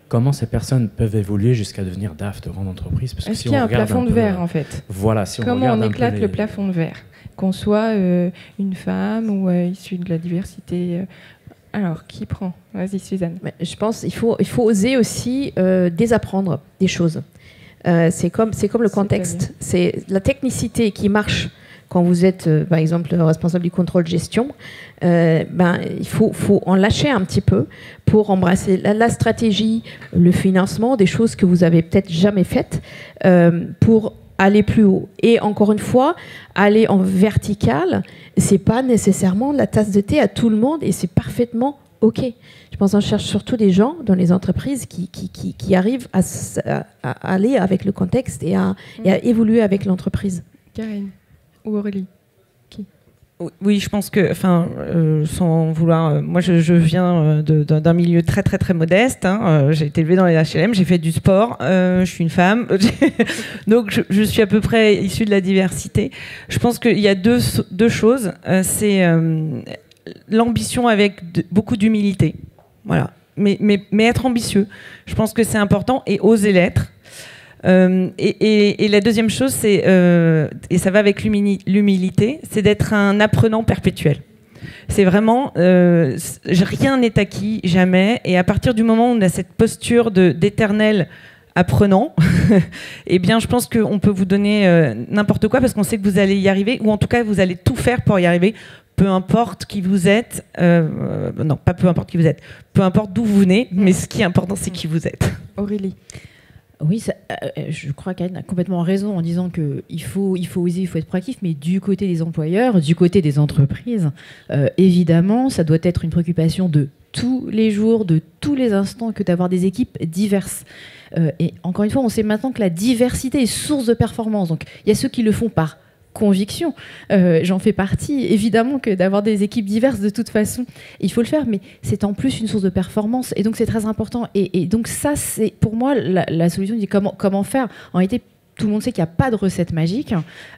comment ces personnes peuvent évoluer jusqu'à devenir DAF de grande entreprise? Est-ce qu'il y a un plafond de verre, en fait? Voilà. Comment on éclate le plafond de verre? Qu'on soit une femme ou issue de la diversité. Alors, qui prend? Vas-y, Suzanne. Je pense qu'il faut oser aussi désapprendre des choses. C'est comme le contexte. C'est la technicité qui marche quand vous êtes, par exemple, responsable du contrôle gestion. Il faut en lâcher un petit peu pour embrasser la stratégie, le financement, des choses que vous avez peut-être jamais faites pour aller plus haut. Et encore une fois, aller en vertical, c'est pas nécessairement la tasse de thé à tout le monde et c'est parfaitement OK. Je pense qu'on cherche surtout des gens dans les entreprises qui arrivent à aller avec le contexte et à évoluer avec l'entreprise. Karine ou Aurélie? Oui, je pense que, sans vouloir, moi je viens d'un milieu très très très modeste. J'ai été élevée dans les HLM, j'ai fait du sport, je suis une femme, donc je suis à peu près issue de la diversité. Je pense qu'il y a deux choses. C'est l'ambition avec beaucoup d'humilité, voilà. Mais être ambitieux, je pense que c'est important et oser l'être. Et la deuxième chose, c'est, et ça va avec l'humilité, c'est d'être un apprenant perpétuel. C'est vraiment, rien n'est acquis, jamais. Et à partir du moment où on a cette posture d'éternel apprenant, eh bien, je pense qu'on peut vous donner n'importe quoi parce qu'on sait que vous allez y arriver, ou en tout cas, vous allez tout faire pour y arriver. Peu importe qui vous êtes, non, pas peu importe qui vous êtes, peu importe d'où vous venez, mais ce qui est important, c'est qui vous êtes. Aurélie. Oui, je crois qu'Anne a complètement raison en disant qu'il faut oser, il faut être proactif, mais du côté des employeurs, du côté des entreprises, évidemment, ça doit être une préoccupation de tous les jours, de tous les instants, que d'avoir des équipes diverses. Et encore une fois, on sait maintenant que la diversité est source de performance. Donc, il y a ceux qui le font par conviction. J'en fais partie. Évidemment que d'avoir des équipes diverses, de toute façon, il faut le faire, mais c'est en plus une source de performance. Et donc, c'est très important. Et donc, ça, c'est pour moi la solution. Comment faire? En réalité, tout le monde sait qu'il n'y a pas de recette magique.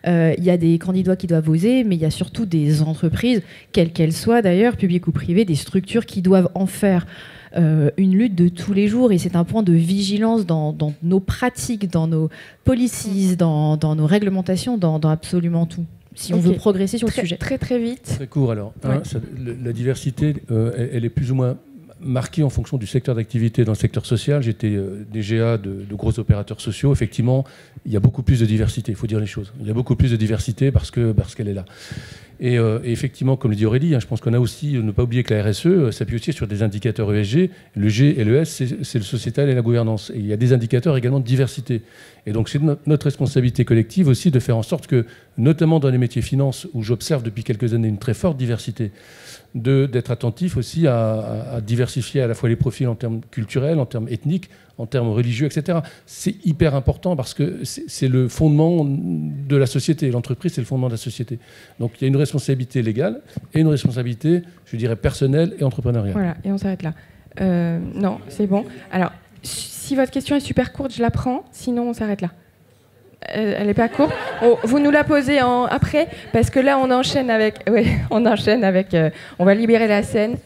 Il y a des candidats qui doivent oser, mais il y a surtout des entreprises, quelles qu'elles soient d'ailleurs, publiques ou privées, des structures qui doivent en faire une lutte de tous les jours. Et c'est un point de vigilance dans nos pratiques, dans nos policies, dans nos réglementations, dans absolument tout. Si on veut progresser sur le sujet. Très très vite. Très court alors. Ouais. La diversité, elle est plus ou moins marquée en fonction du secteur d'activité. Dans le secteur social, j'étais DGA de gros opérateurs sociaux. Effectivement, il y a beaucoup plus de diversité, il faut dire les choses. Il y a beaucoup plus de diversité parce qu'elle est là. Et effectivement, comme le dit Aurélie, je pense qu'on a aussi, ne pas oublier que la RSE s'appuie aussi sur des indicateurs ESG. Le G et le S, c'est le sociétal et la gouvernance. Et il y a des indicateurs également de diversité. Et donc, c'est notre responsabilité collective aussi de faire en sorte que, notamment dans les métiers finance, où j'observe depuis quelques années une très forte diversité, d'être attentif aussi à diversifier à la fois les profils en termes culturels, en termes ethniques, en termes religieux, etc. C'est hyper important parce que c'est le fondement de la société. L'entreprise, c'est le fondement de la société. Donc, il y a une responsabilité légale et une responsabilité, je dirais, personnelle et entrepreneuriale. Voilà, et on s'arrête là. Non, c'est bon. Alors, si votre question est super courte, je la prends. Sinon, on s'arrête là. Elle n'est pas courte. Vous nous la posez après, parce que là, on enchaîne avec... Oui, on enchaîne avec... on va libérer la scène.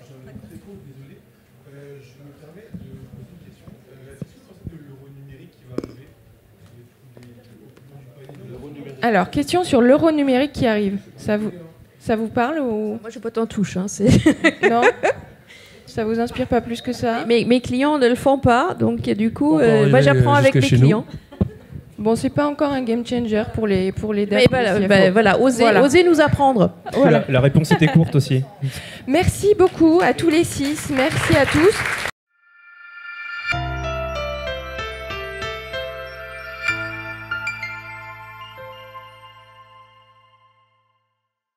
Alors, question sur l'euro numérique qui arrive. Ça vous parle ou... Moi, je botte en touche. Non. Ça vous inspire pas plus que ça? Mes clients ne le font pas, donc du coup, moi j'apprends avec mes clients. Bon, c'est pas encore un game changer pour les mais voilà, osez nous apprendre. Voilà. La réponse était courte aussi. Merci beaucoup à tous les 6. Merci à tous.